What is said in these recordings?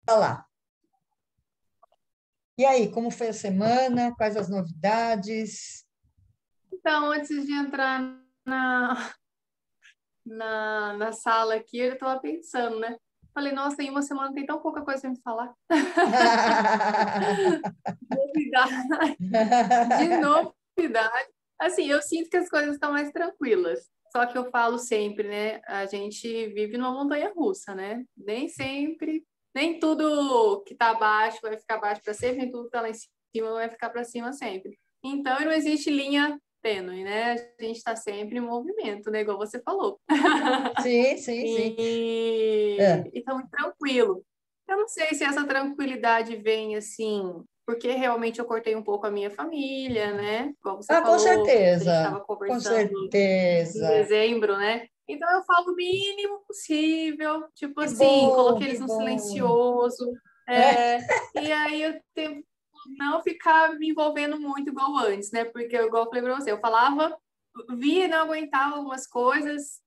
Tá lá. E aí, como foi a semana? Quais as novidades? Então, antes de entrar na, na sala aqui, eu estava pensando, né? Falei, nossa, em uma semana tem tão pouca coisa para me falar. Novidade, de novidade. Assim, eu sinto que as coisas estão mais tranquilas. Só que eu falo sempre, né? A gente vive numa montanha russa, né? Nem sempre, nem tudo que está abaixo vai ficar abaixo para sempre, nem tudo que está lá em cima vai ficar para cima sempre. Então, não existe linha tênue, né? A gente está sempre em movimento, né? Igual você falou. Sim, sim, sim. É. E tá muito tranquilo. Eu não sei se essa tranquilidade vem assim, porque realmente eu cortei um pouco a minha família, né? Como você Ah, com falou, a gente certeza, estava com conversando em certeza. dezembro, né? Então eu falo o mínimo possível, tipo Que assim, bom, coloquei que eles no bom. silencioso, É, e aí eu tento não ficar me envolvendo muito igual antes, né? Porque, igual eu falei pra você, eu falava, via e não aguentava algumas coisas,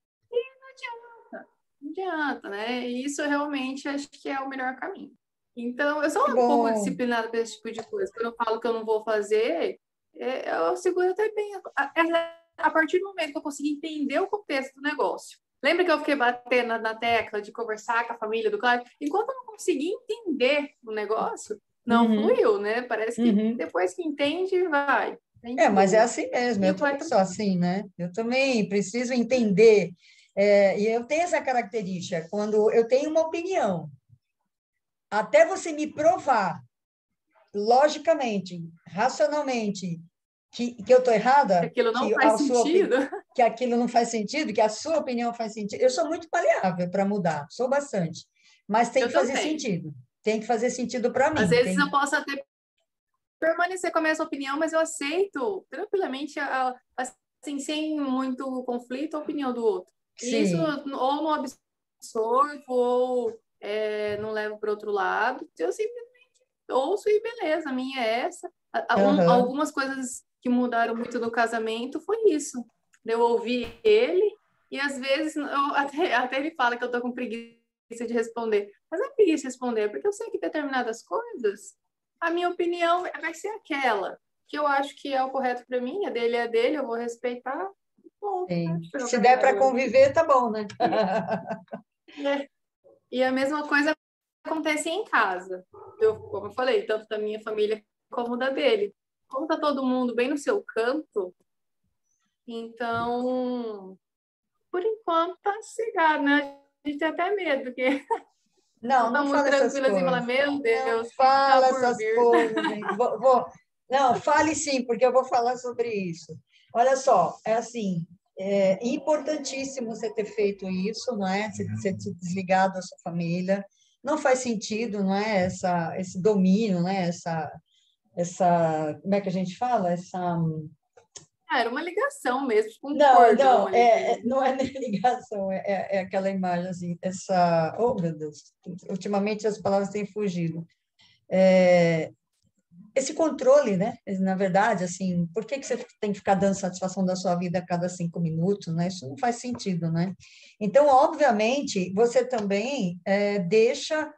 não adianta, né? E isso eu realmente acho que é o melhor caminho. Então, eu sou que um pouco bom. disciplinada para esse tipo de coisa. Quando eu falo que eu não vou fazer, eu seguro até bem. A partir do momento que eu conseguir entender o contexto do negócio. Lembra que eu fiquei batendo na tecla de conversar com a família do Cláudio? Enquanto eu não consegui entender o negócio, não Uhum, fluiu, né? Parece que uhum. depois que entende, vai. Bem É, de mas é boa. assim mesmo, E eu vai também sou assim, né? Eu também preciso entender. E eu tenho essa característica, quando eu tenho uma opinião, até você me provar, logicamente, racionalmente, que eu estou errada, aquilo não que faz a sua sentido. que aquilo não faz sentido, que a sua opinião faz sentido. Eu sou muito maleável para mudar, sou bastante, mas tem Eu que fazer também. sentido. Tem que fazer sentido para Às mim. vezes Tem, eu posso até permanecer com a mesma opinião, mas eu aceito tranquilamente, assim, sem muito conflito, a opinião do outro. E isso sim. ou não absorvo, ou não levo para outro lado. Eu simplesmente ouço e beleza, a minha é essa. Aham. Algumas coisas que mudaram muito no casamento foi isso. Eu ouvi ele, e às vezes até ele fala que eu tô com preguiça de responder. Mas não é preguiça de responder, é porque eu sei que determinadas coisas a minha opinião vai ser aquela que eu acho que é o correto para mim, a dele é a dele, eu vou respeitar. Bom, Sim. acho que eu Se der para agora. conviver, tá bom, né? E, é, e a mesma coisa acontece em casa. Como eu falei, tanto da minha família como da dele. Como tá todo mundo bem no seu canto, então, por enquanto, tá sossegado, né? A gente tem até medo, porque Não, não tá não muito fala essas tranquilo assim, falar, coisas. meu Não Deus, o que que tá fala por essas vir? coisas, gente. Não, fale sim, porque eu vou falar sobre isso. Olha só, é assim, é importantíssimo você ter feito isso, não é? Você se desligado da sua família. Não faz sentido, não é? Esse domínio, não é? Como é que a gente fala? Era uma ligação mesmo, tipo um Não, cordão não, ali que não é nem ligação, é aquela imagem assim, oh meu Deus, ultimamente as palavras têm fugido. Esse controle, né? Na verdade, assim, por que que você tem que ficar dando satisfação da sua vida a cada 5 minutos, né? Isso não faz sentido, né? Então, obviamente, você também deixa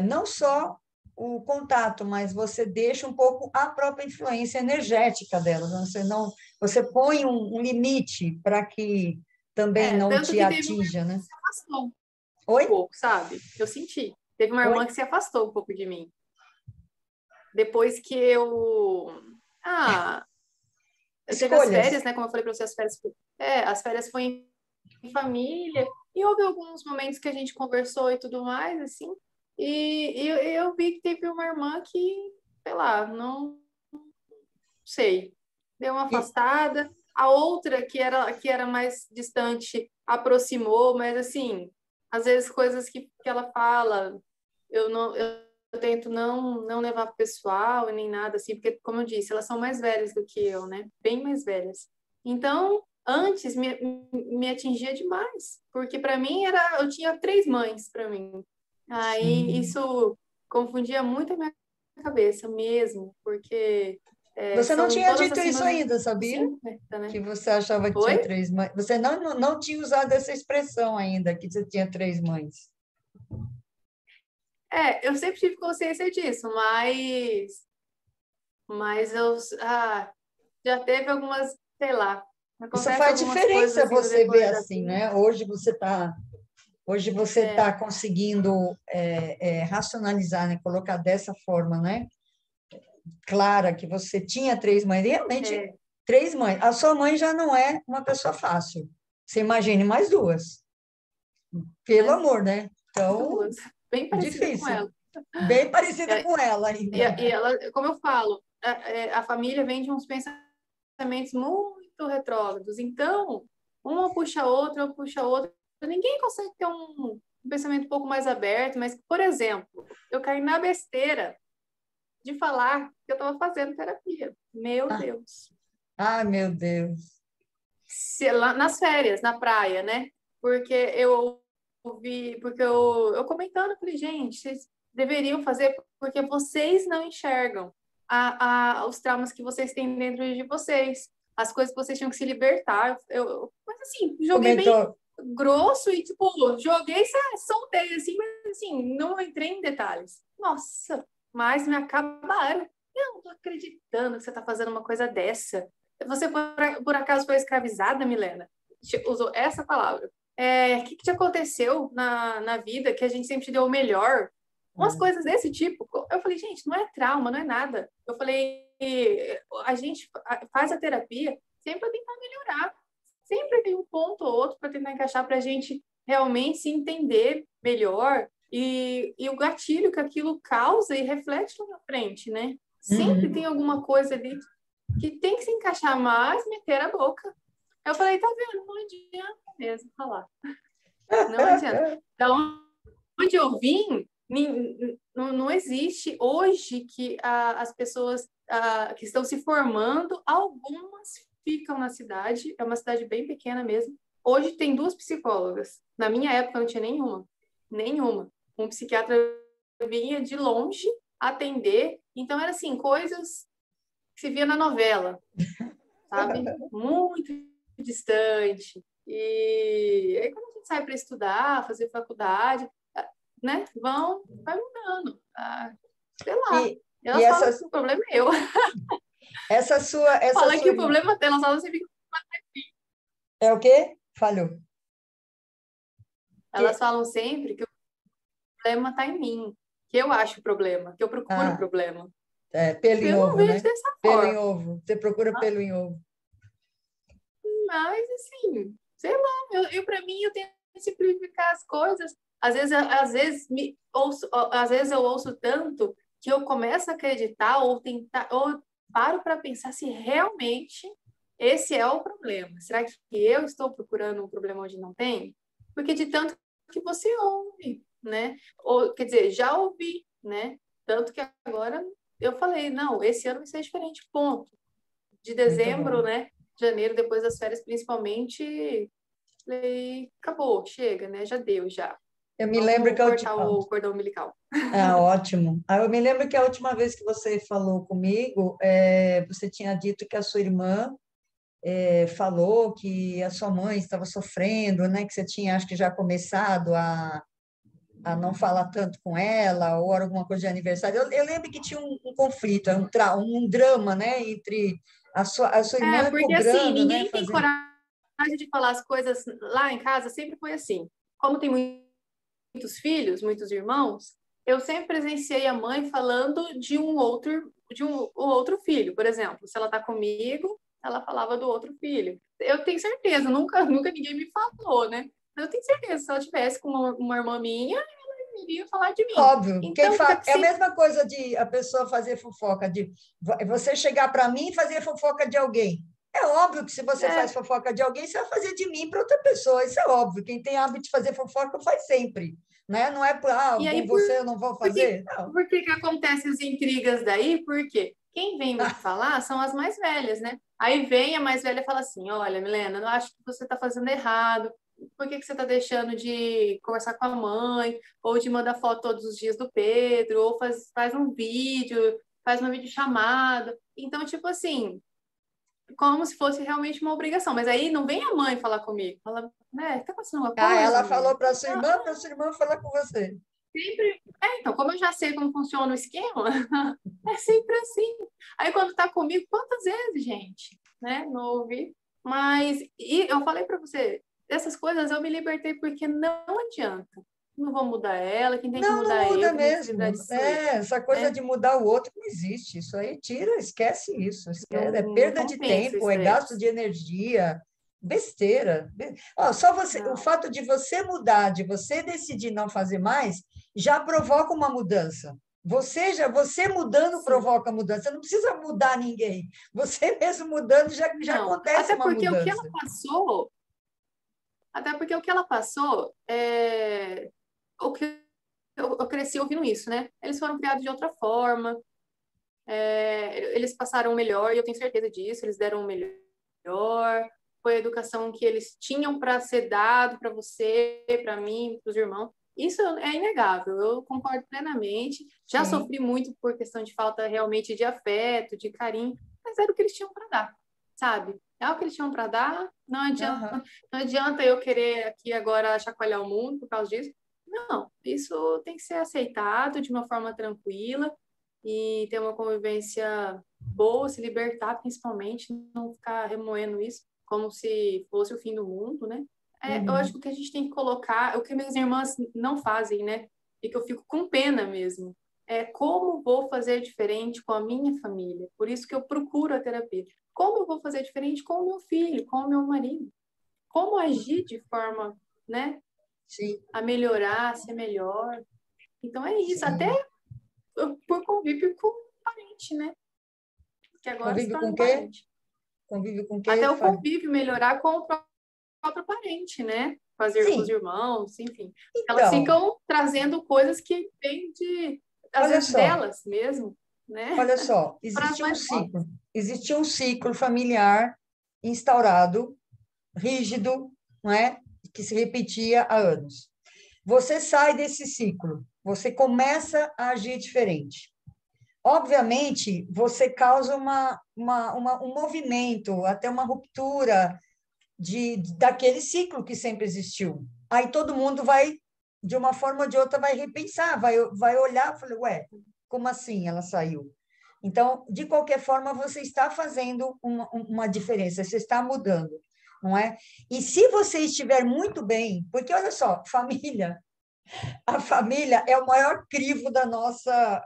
não só o contato, mas você deixa um pouco a própria influência energética delas. Você não, você põe um limite para que também não tanto te que teve uma atinja, irmã né? que se afastou um Oi? pouco, sabe? Eu senti. Teve uma Oi? irmã que se afastou um pouco de mim. Depois que Ah, eu teve as Escolhas. férias, né? Como eu falei para você, as férias foi em família. E houve alguns momentos que a gente conversou e tudo mais, assim. E eu vi que teve uma irmã que, sei lá, não sei, deu uma E, afastada. A outra, que era mais distante, aproximou, mas assim, às vezes coisas que ela fala, eu tento não levar pro pessoal e nem nada assim, porque, como eu disse, elas são mais velhas do que eu, né? Bem mais velhas. Então, antes me atingia demais, porque para mim eu tinha três mães para mim. Aí sim. isso confundia muito a minha cabeça mesmo, porque Você não são tinha todas dito acima isso dos ainda, sabia? 50, né? Que você achava que tinha Oi? três mães. Você não tinha usado essa expressão ainda, que você tinha três mães. eu sempre tive consciência disso, mas já teve algumas, sei lá, Isso acontece faz algumas coisas diferença assim no você ver decorrer da assim, vida. né? Hoje você está conseguindo racionalizar, né? Colocar dessa forma, né? Clara que você tinha três mães, e realmente É, três mães. A sua mãe já não é uma pessoa fácil. Você imagine mais duas, pelo mais amor, né? Então, duas, bem parecida com difícil. ela. Bem parecida E, com ela ainda. e ela, como eu falo, a família vem de uns pensamentos muito retrógrados. Então, uma puxa a outra, uma puxa a outra. Ninguém consegue ter um pensamento um pouco mais aberto, mas, por exemplo, eu caí na besteira de falar que eu estava fazendo terapia. Meu Ah, Deus. ai, meu Deus. Lá nas férias, na praia, né? Porque eu ouvi, porque eu comentando, falei, gente, vocês deveriam fazer porque vocês não enxergam os traumas que vocês têm dentro de vocês, as coisas que vocês tinham que se libertar. Mas assim, joguei bem Comentou. grosso e, tipo, joguei, soltei, assim, mas assim, não entrei em detalhes. Nossa, mas me acabaram. Eu não tô acreditando que você tá fazendo uma coisa dessa. Você, por acaso, foi escravizada, Milena? Usou essa palavra. O que te aconteceu na vida que a gente sempre te deu o melhor? Umas É. coisas desse tipo. Eu falei, gente, não é trauma, não é nada. Eu falei, a gente faz a terapia sempre para tentar melhorar. Sempre tem um ponto ou outro para tentar encaixar para a gente realmente se entender melhor e o gatilho que aquilo causa e reflete lá na frente, né? Sempre tem Uhum. alguma coisa ali que tem que se encaixar mais, meter a boca. Eu falei, tá vendo? Não adianta mesmo falar. Não adianta. Da onde eu vim, não existe hoje que as pessoas que estão se formando, algumas ficam na cidade, é uma cidade bem pequena mesmo. Hoje tem 2 psicólogas. Na minha época não tinha nenhuma. Nenhuma. Um psiquiatra vinha de longe atender. Então, era assim, coisas que se via na novela, sabe? Muito distante. E aí, quando a gente sai para estudar, fazer faculdade, né? Vai mudando. Sei lá. E, e Elas falam que o problema é eu. essa Fala sua que o irmã problema delas, elas sempre, é o quê? Falhou. elas Que, falam sempre que o problema está em mim, que eu acho o problema, que eu procuro o ah, problema. pelo em Eu não ovo, vejo né? dessa Pelo em forma. ovo. Você procura pelo em ovo. Mas, assim, sei lá, para mim, eu tento simplificar as coisas. Às vezes, às vezes eu ouço tanto que eu começo a acreditar ou tentar, ou paro para pensar se realmente esse é o problema. Será que eu estou procurando um problema onde não tem? Porque de tanto que você ouve, né? Ou, quer dizer, já ouvi, né? Tanto que agora eu falei, não, esse ano vai ser diferente, ponto. De Muito dezembro, bom. né? Janeiro, depois das férias, principalmente, falei, acabou, chega, né? Já deu, já. Eu me lembro que Vamos a cortar última. o cordão umbilical. Ótimo. Eu me lembro que a última vez que você falou comigo, você tinha dito que a sua irmã falou que a sua mãe estava sofrendo, né? Que você tinha, acho que já começado a não falar tanto com ela, ou era alguma coisa de aniversário. Eu lembro que tinha um conflito, um drama, né? Entre a sua irmã Porque assim, cobrando, né? ninguém tem Fazendo. coragem de falar as coisas lá em casa, sempre foi assim. Como tem muitos filhos, muitos irmãos, eu sempre presenciei a mãe falando o outro filho, por exemplo. Se ela está comigo, ela falava do outro filho. Eu tenho certeza, nunca ninguém me falou, né? Mas eu tenho certeza, se ela tivesse com uma irmã minha, ela iria falar de mim. Óbvio, Então, fica é a sempre. mesma coisa de a pessoa fazer fofoca, de você chegar para mim e fazer fofoca de alguém. É óbvio que se você faz É, fofoca de alguém, você vai fazer de mim para outra pessoa. Isso é óbvio. Quem tem hábito de fazer fofoca faz sempre, né? Não é por, e com aí, você eu não vou por que, fazer. Não. por que que acontecem as intrigas daí? Porque quem vem me falar são as mais velhas, né? Aí vem a mais velha e fala assim: Olha, Milena, eu acho que você está fazendo errado. Por que que você está deixando de conversar com a mãe? Ou de mandar foto todos os dias do Pedro? Ou faz um vídeo, faz uma videochamada. Então, tipo assim, como se fosse realmente uma obrigação. Mas aí não vem a mãe falar comigo. Fala, tá acontecendo alguma coisa, Ela Milena? falou para sua irmã falar com você. sempre... então, como eu já sei como funciona o esquema, é sempre assim. Aí, quando tá comigo, quantas vezes, gente? Né? Não ouvi. Mas, e eu falei para você, dessas coisas eu me libertei porque não adianta. Não vou mudar ela, quem tem que Não, não mudar é eu, muda quem tem que se livrar mesmo. disso sou eu, Essa coisa né? de mudar o outro não existe. Isso aí tira, esquece isso. Não, Esquece. É não perda de compensa o tempo, é gasto estresse. de energia, besteira. Ó, só você, o Não. fato de você mudar, de você decidir não fazer mais, já provoca uma mudança. Você mudando Sim. provoca mudança. Você não precisa mudar ninguém. Você mesmo mudando já Não. acontece uma mudança. Até porque o que ela passou, o que eu cresci ouvindo isso, né? Eles foram criados de outra forma, eles passaram o melhor, e eu tenho certeza disso, eles deram o melhor, foi a educação que eles tinham para ser dado para você, para mim, para os irmãos. Isso é inegável, eu concordo plenamente. Já Sim. sofri muito por questão de falta realmente de afeto, de carinho, mas era o que eles tinham para dar, sabe? É o que eles tinham para dar, Aham. não adianta eu querer aqui agora chacoalhar o mundo por causa disso. Não, isso tem que ser aceitado de uma forma tranquila e ter uma convivência boa, se libertar principalmente, não ficar remoendo isso como se fosse o fim do mundo, né? Eu acho que Uhum. o que a gente tem que colocar, o que minhas irmãs não fazem, né? E que eu fico com pena mesmo, é como vou fazer diferente com a minha família. Por isso que eu procuro a terapia. Como eu vou fazer diferente com o meu filho, com o meu marido? Como agir de forma, né, Sim, a melhorar, a ser melhor? Então é isso, até sim. por convívio com o parente, né? Que agora se Convive torna com um o quê? parente. Convive com o Até quê, o Fábio? convívio melhorar com o próprio parente, né? Com os Sim, irmãos, enfim. Elas então, ficam trazendo coisas que vêm de, às olha vezes, só, delas mesmo, né? olha só, Para as mais novas. existia um ciclo familiar instaurado, rígido, não é? Que se repetia há anos. Você sai desse ciclo, você começa a agir diferente. Obviamente, você causa um movimento, até uma ruptura daquele ciclo que sempre existiu. Aí todo mundo vai, de uma forma ou de outra, vai repensar, vai olhar e falar, ué, como assim ela saiu? Então, de qualquer forma, você está fazendo uma diferença, você está mudando, não é? E se você estiver muito bem, porque olha só, família, a família é o maior crivo da nossa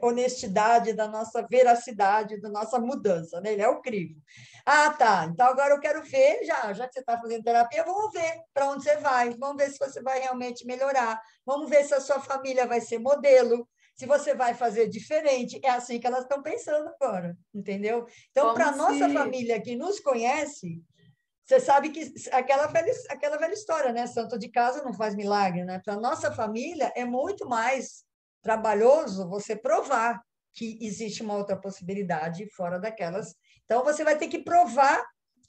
honestidade, da nossa veracidade, da nossa mudança, né? Ele é o crivo. Ah, tá. Então agora eu quero ver, já que você está fazendo terapia, vamos ver para onde você vai, vamos ver se você vai realmente melhorar, vamos ver se a sua família vai ser modelo, se você vai fazer diferente. É assim que elas estão pensando agora, entendeu? Então, para Como a nossa se... família que nos conhece, você sabe que aquela velha história, né? Santo de casa não faz milagre, né? Para a nossa família é muito mais trabalhoso você provar que existe uma outra possibilidade fora daquelas. Então, você vai ter que provar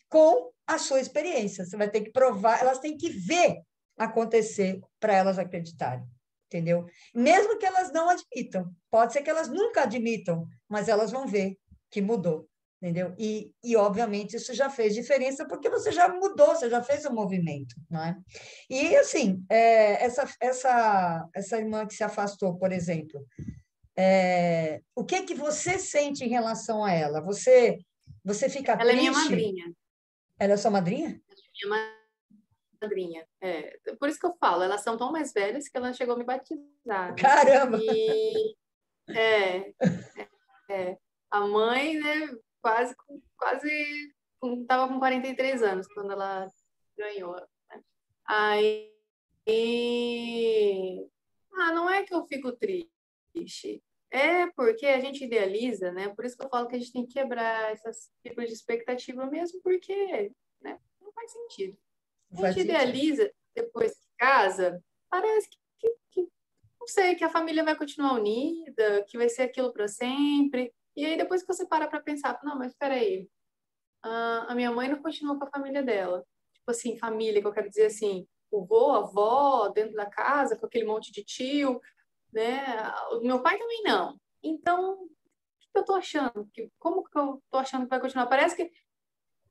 com a sua experiência. Você vai ter que provar, elas têm que ver acontecer para elas acreditarem, entendeu? Mesmo que elas não admitam. Pode ser que elas nunca admitam, mas elas vão ver que mudou, entendeu? Obviamente, isso já fez diferença porque você já mudou, você já fez um movimento, não é? E, assim, essa irmã que se afastou, por exemplo, o que que você sente em relação a ela? Você fica Ela é minha triste? madrinha. Ela é sua madrinha? Minha madrinha. Por isso que eu falo, elas são tão mais velhas que ela chegou a me batizar, né? Caramba! E é, a mãe, né, quase estava com 43 anos quando ela ganhou. Né? Aí, não é que eu fico triste, é porque a gente idealiza, né? Por isso que eu falo que a gente tem que quebrar esses tipos de expectativa mesmo, porque, né, não faz sentido. Não A faz gente sentido. idealiza depois que casa, parece não sei, que a família vai continuar unida, que vai ser aquilo para sempre. E aí depois que você para pensar, não, mas espera aí, a minha mãe não continua com a família dela. Tipo assim, família, que eu quero dizer assim, o vô, a avó, dentro da casa, com aquele monte de tio, né? O meu pai também não. Então, o que eu tô achando? Como que eu tô achando que vai continuar? Parece que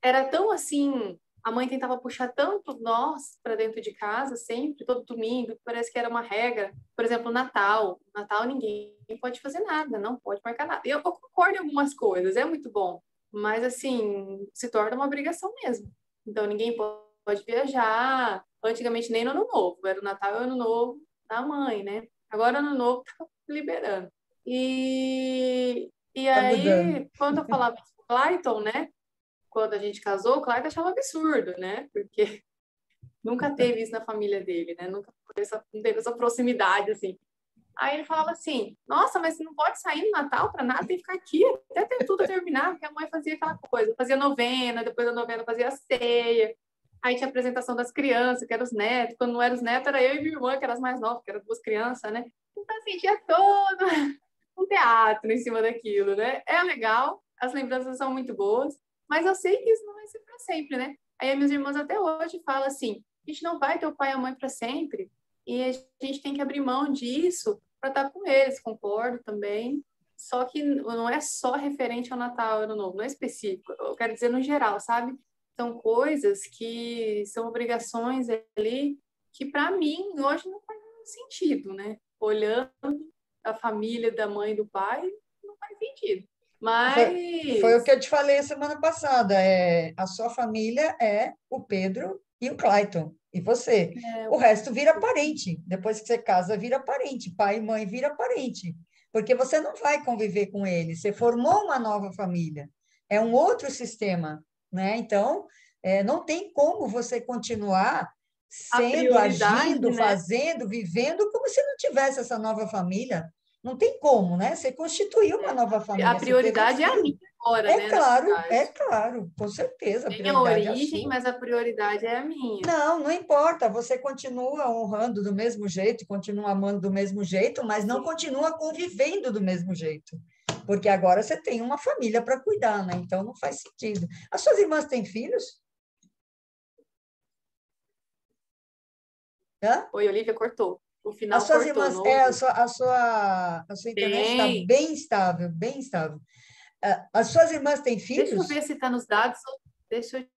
era tão assim, a mãe tentava puxar tanto nós para dentro de casa, sempre, todo domingo, parece que era uma regra. Por exemplo, Natal. Natal ninguém pode fazer nada, não pode marcar nada. Eu concordo em algumas coisas, é muito bom. Mas, assim, se torna uma obrigação mesmo. Então, ninguém pode viajar. Antigamente, nem no Ano Novo. Era o Natal e o Ano Novo da mãe, né? Agora, o Ano Novo tá liberando. E Tá mudando. aí, quando eu falava isso com o Clayton, né? Quando a gente casou, o Clayton achava absurdo, né? Porque nunca teve isso na família dele, né? Nunca não teve essa proximidade, assim. Aí ele falava assim, nossa, mas você não pode sair no Natal para nada, tem que ficar aqui até ter tudo terminar, porque a mãe fazia aquela coisa, fazia novena, depois da novena fazia a ceia, aí tinha a apresentação das crianças, que eram os netos, quando não eram os netos, era eu e minha irmã, que eram as mais novas, que eram duas crianças, né? Então, assim, tinha todo um teatro em cima daquilo, né? É legal, as lembranças são muito boas, mas eu sei que isso não vai ser para sempre, né? Aí minhas irmãs até hoje falam assim, a gente não vai ter o pai e a mãe para sempre, e a gente tem que abrir mão disso para estar com eles, concordo também. Só que não é só referente ao Natal, Ano Novo, não é específico. Eu quero dizer no geral, sabe? São coisas que são obrigações ali que, para mim, hoje não faz sentido, né? Olhando a família da mãe e do pai, não faz sentido. Foi o Mas que eu te falei semana passada. A sua família é o Pedro e o Clayton, e você. O resto vira parente. Depois que você casa, vira parente. Pai e mãe vira parente. Porque você não vai conviver com eles. Você formou uma nova família. É um outro sistema, né? Então, não tem como você continuar a sendo, prioridade, agindo, né? fazendo, vivendo como se não tivesse essa nova família. Não tem como, né? Você constituiu uma nova A família, você teve um prioridade é a filho. minha agora, né? Na É verdade. claro, com certeza, a Tem a prioridade é a origem, sua. mas a prioridade é a minha. Não, não importa, você continua honrando do mesmo jeito, continua amando do mesmo jeito, mas não Sim. continua convivendo do mesmo jeito. Porque agora você tem uma família para cuidar, né? Então não faz sentido. As suas irmãs têm filhos? Hã? Oi, Olivia, cortou. O As final suas cortou, irmãs, não ouvi. a sua internet está Tem. bem estável, bem estável. As suas irmãs têm Deixa eu ver filhos? se está nos dados. Deixa eu...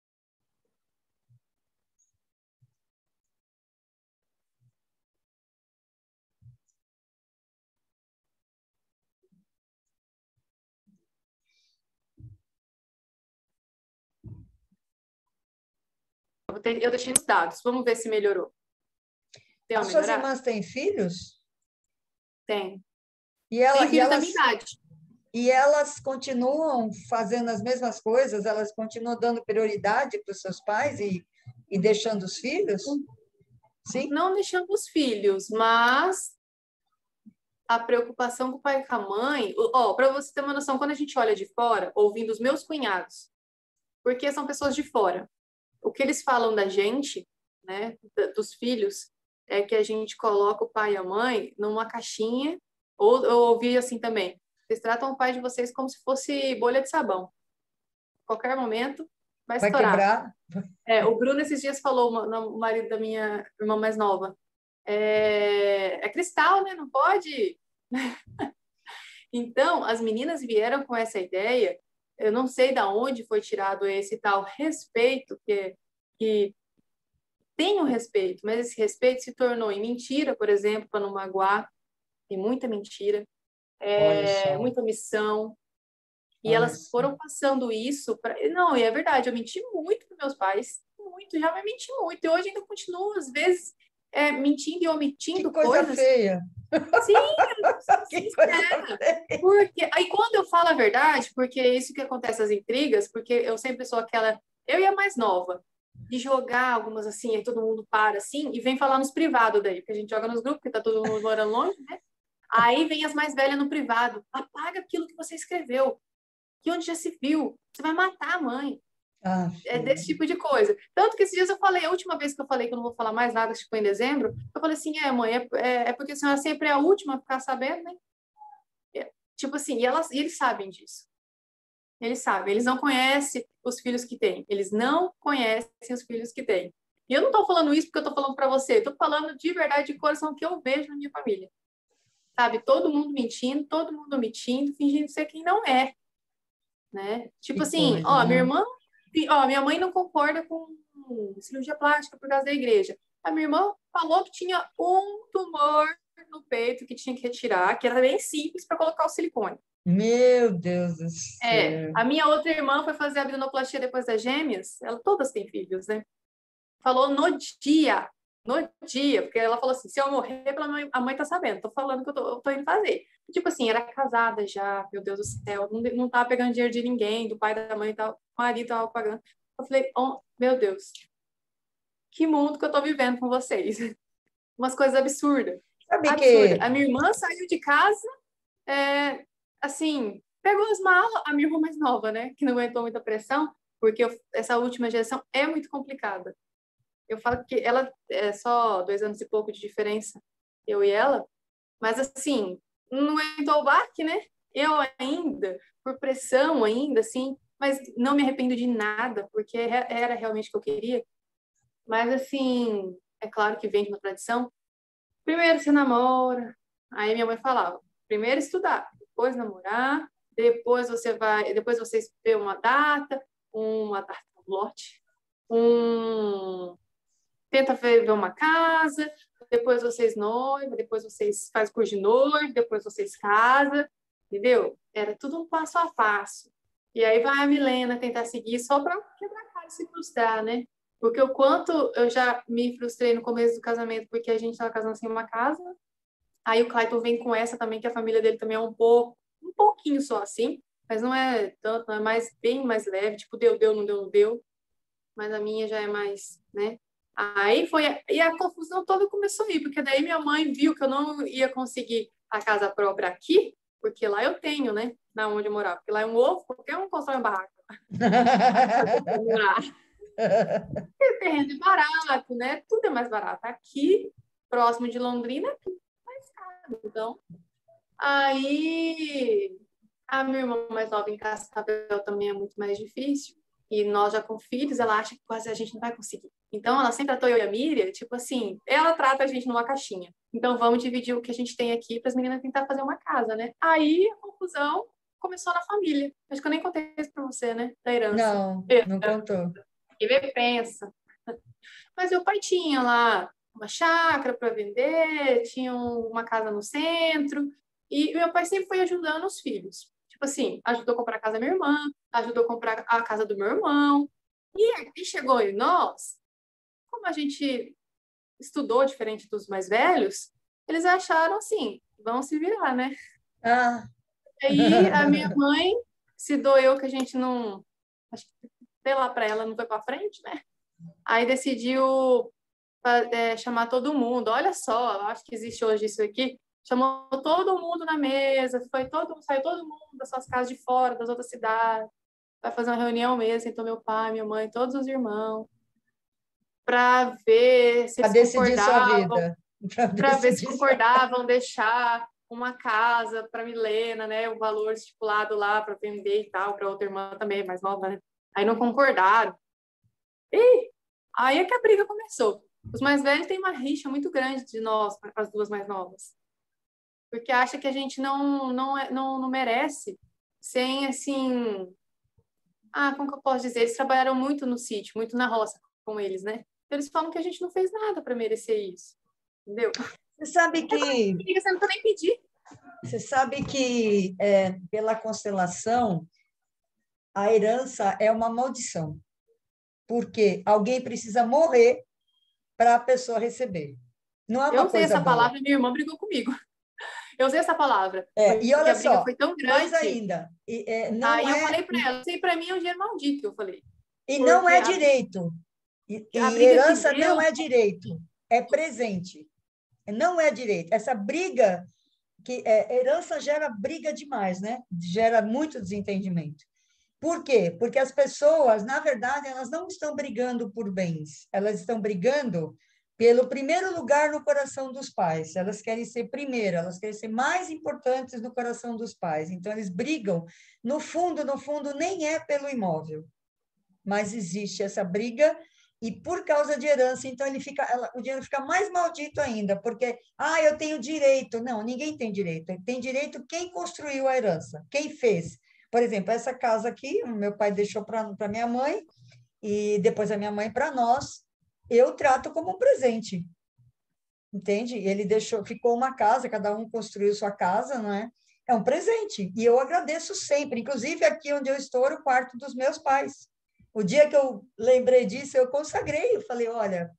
Eu deixei nos dados. Vamos ver se melhorou. Deu uma As suas melhorada? irmãs têm filhos? Tem. E, Tem e filhos da elas minha idade. E elas continuam fazendo as mesmas coisas, elas continuam dando prioridade para os seus pais e deixando os filhos? Sim? Não deixando os filhos, mas a preocupação com o pai e com a mãe. Ó, para você ter uma noção, quando a gente olha de fora, ouvindo os meus cunhados, porque são pessoas de fora, o que eles falam da gente, né, dos filhos, é que a gente coloca o pai e a mãe numa caixinha, ou eu ouvi assim também, vocês tratam o pai de vocês como se fosse bolha de sabão. Qualquer momento vai Vai estourar. quebrar? O Bruno esses dias falou, o marido da minha irmã mais nova, é cristal, né? Não pode. Então, as meninas vieram com essa ideia, eu não sei de onde foi tirado esse tal respeito, que tem o respeito, mas esse respeito se tornou em mentira, por exemplo, para não magoar, tem muita mentira, Olha só, muita omissão, e olha elas só. foram passando isso para. Não, e é verdade, eu menti muito para meus pais, muito, já me menti muito, e hoje ainda continuo, às vezes, mentindo e Que omitindo coisa coisas. feia! Sim, eu sou Que coisa sincera. feia! Porque aí quando eu falo a verdade, porque é isso que acontece as intrigas, porque eu sempre sou aquela, eu e a mais nova, de jogar algumas assim, aí todo mundo para assim e vem falar nos privados daí, porque a gente joga nos grupos, porque tá todo mundo morando longe, né? Aí vem as mais velhas no privado, apaga aquilo que você escreveu, que onde já se viu, você vai matar a mãe. Ah, É desse tipo de coisa. Tanto que esses dias eu falei, a última vez que eu falei que eu não vou falar mais nada, que foi em dezembro, eu falei assim, mãe, é porque a senhora sempre é a última a ficar sabendo, né? Tipo assim, e eles sabem disso. Eles sabem, eles não conhecem os filhos que têm. Eles não conhecem os filhos que têm. E eu não estou falando isso porque eu estou falando para você. Estou falando de verdade, de coração, que eu vejo na minha família. Sabe? Todo mundo mentindo, todo mundo omitindo, fingindo ser quem não é. Né? Tipo que assim, coisa, ó, minha né? irmã, ó, minha mãe não concorda com cirurgia plástica por causa da igreja. A minha irmã falou que tinha um tumor no peito que tinha que retirar, que era bem simples para colocar o silicone. Meu Deus do céu. A minha outra irmã foi fazer abdominoplastia depois das gêmeas, todas têm filhos, né? Falou no dia, porque ela falou assim, se eu morrer, a mãe tá sabendo, tô falando que eu tô indo fazer. Tipo assim, era casada já, meu Deus do céu, não tava pegando dinheiro de ninguém, do pai, da mãe e tal, o marido tava pagando. Eu falei, oh, meu Deus, que mundo que eu tô vivendo com vocês. Umas coisas absurdas. Sabe Absurda. que A minha irmã saiu de casa, assim, pegou as malas, a minha irmã mais nova, né, que não aguentou muita pressão, porque essa última geração é muito complicada. Eu falo que ela é só 2 anos e pouco de diferença, eu e ela, mas assim, não aguentou o baque, né? Eu ainda, por pressão ainda, assim, mas não me arrependo de nada, porque era realmente o que eu queria. Mas assim, é claro que vem de uma tradição. Primeiro você namora, aí minha mãe falava, primeiro estudar, depois namorar, depois vocês vê uma data, um lote, tenta ver uma casa, depois vocês noivam, depois vocês fazem curso de noivo, depois vocês casam, entendeu? Era tudo um passo a passo. E aí vai a Milena tentar seguir só para quebrar a cara e se frustrar, né? Porque o quanto eu já me frustrei no começo do casamento, porque a gente estava casando sem uma casa. Aí o Clayton vem com essa também, que a família dele também é um pouquinho só assim, mas não é tanto, é bem mais leve, tipo, deu, não deu, não deu. Mas a minha já é mais, né? Aí e a confusão toda começou aí, porque daí minha mãe viu que eu não ia conseguir a casa própria aqui, porque lá eu tenho, né? Na onde eu morar, porque lá é um ovo, qualquer um constrói uma barraca. O terreno é barato, né? Tudo é mais barato. Aqui, próximo de Londrina, é tudo mais caro. Então, aí a minha irmã mais nova em Cascavel também é muito mais difícil. E nós já com filhos, ela acha que quase a gente não vai conseguir. Então, ela sempre tratou eu e a Miriam, tipo assim, ela trata a gente numa caixinha. Então, vamos dividir o que a gente tem aqui para as meninas tentar fazer uma casa, né? Aí, a confusão começou na família. Acho que eu nem contei isso para você, né? Da herança. não, não contou. E vê, pensa. Mas meu pai tinha lá uma chácara para vender, tinha uma casa no centro, e meu pai sempre foi ajudando os filhos. Tipo assim, ajudou a comprar a casa da minha irmã, ajudou a comprar a casa do meu irmão. E aí chegou em nós, como a gente estudou diferente dos mais velhos, eles acharam assim, vão se virar, né? Ah. Aí a minha mãe se doeu que a gente não, acho que sei lá para ela não foi para frente, né? Aí decidiu chamar todo mundo. Olha só, eu acho que existe hoje isso aqui. Chamou todo mundo na mesa, saiu todo mundo das suas casas de fora, das outras cidades, vai fazer uma reunião mesmo, então meu pai, minha mãe, todos os irmãos, para ver se Para eles decidir sua concordavam, vida. para ver se concordavam deixar uma casa para Milena, né, o valor estipulado lá para vender e tal, para outra irmã também, mais nova, né? Aí não concordaram. E aí é que a briga começou. Os mais velhos têm uma rixa muito grande de nós, as duas mais novas. Porque acha que a gente não merece sem, assim... Ah, como que eu posso dizer? Eles trabalharam muito no sítio, muito na roça com eles, né? Eles falam que a gente não fez nada para merecer isso. Entendeu? Você sabe que... Você não precisa nem pedir. Você sabe que, pela constelação, a herança é uma maldição. Porque alguém precisa morrer para a pessoa receber. Não é uma Eu usei coisa essa boa. palavra e minha irmã brigou comigo. Eu usei essa palavra. E olha a briga só, foi tão grande. mais ainda, não aí é... eu falei para ela, isso aí para mim é um dinheiro maldito, eu falei. E não é direito. E a briga herança que deu... não é direito, é presente. Não é direito. Essa briga, herança gera briga demais, né? Gera muito desentendimento. Por quê? Porque as pessoas, na verdade, elas não estão brigando por bens, elas estão brigando pelo primeiro lugar no coração dos pais. Elas querem ser primeiro, elas querem ser mais importantes no coração dos pais. Então, eles brigam. No fundo, nem é pelo imóvel, mas existe essa briga e por causa de herança, então o dinheiro fica mais maldito ainda, porque eu tenho direito. Não, ninguém tem direito. Tem direito quem construiu a herança, quem fez. Por exemplo, essa casa aqui, o meu pai deixou para minha mãe, e depois a minha mãe para nós, eu trato como um presente, entende? Ele deixou, ficou uma casa, cada um construiu sua casa, não é? É um presente, e eu agradeço sempre, inclusive aqui onde eu estou, era o quarto dos meus pais. O dia que eu lembrei disso, eu consagrei, eu falei, olha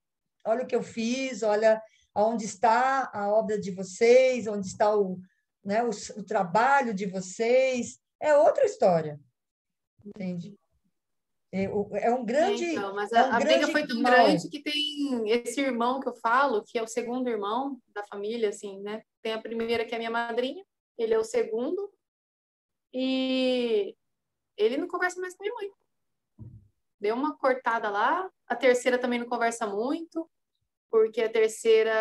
o que eu fiz, olha aonde está a obra de vocês, onde está né, o trabalho de vocês, é outra história, entende? É um grande, Então, mas é um a briga grande foi tão mal. grande que tem esse irmão que eu falo, que é o segundo irmão da família, assim, né? Tem a primeira, que é a minha madrinha, ele é o segundo, e ele não conversa mais com a minha mãe. Deu uma cortada lá. A terceira também não conversa muito, porque a terceira,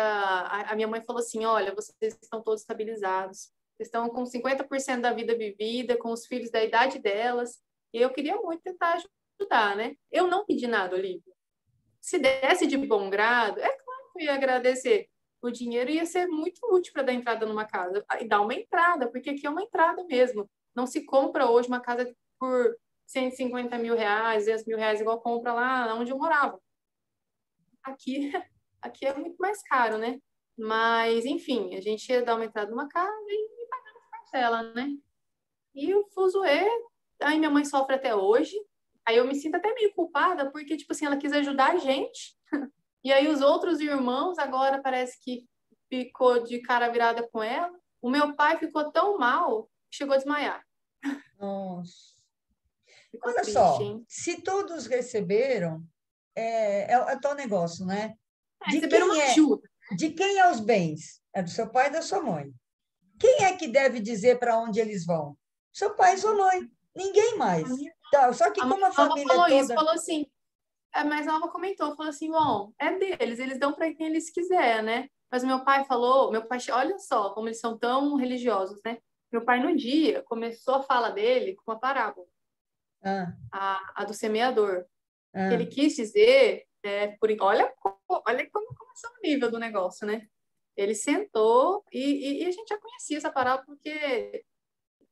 a minha mãe falou assim: olha, vocês estão todos estabilizados, vocês estão com 50% da vida vivida, com os filhos da idade delas, e eu queria muito tentar ajudar, né? Eu não pedi nada, Olivia. Se desse de bom grado, é claro que eu ia agradecer. O dinheiro ia ser muito útil para dar entrada numa casa. E dar uma entrada, porque aqui é uma entrada mesmo. Não se compra hoje uma casa por 150 mil reais, 200 mil reais, igual compra lá onde eu morava. Aqui, aqui é muito mais caro, né? Mas, enfim, a gente ia dar uma entrada numa casa e pagar as parcelas, né? E o fuzuê, aí minha mãe sofre até hoje. Aí eu me sinto até meio culpada, porque, tipo assim, ela quis ajudar a gente. E aí os outros irmãos agora parece que ficou de cara virada com ela. O meu pai ficou tão mal que chegou a desmaiar. Nossa. Ficou Olha triste, só, hein? se todos receberam, é tal negócio, né? É, De receberam uma quem é, ajuda. de quem é os bens? É do seu pai e da sua mãe. Quem é que deve dizer para onde eles vão? Seu pai e sua mãe. Ninguém A mais. minha, Tá, só que a como mais a nova família é falou isso, toda... falou assim. A mais nova comentou, falou assim, bom, é deles, eles dão para quem eles quiser, né? Mas meu pai falou, meu pai, olha só como eles são tão religiosos, né? Meu pai no dia começou a fala dele com uma parábola, Ah, a do semeador. Que ele ah. quis dizer, olha como começou o nível do negócio, né? Ele sentou e a gente já conhecia essa parábola porque,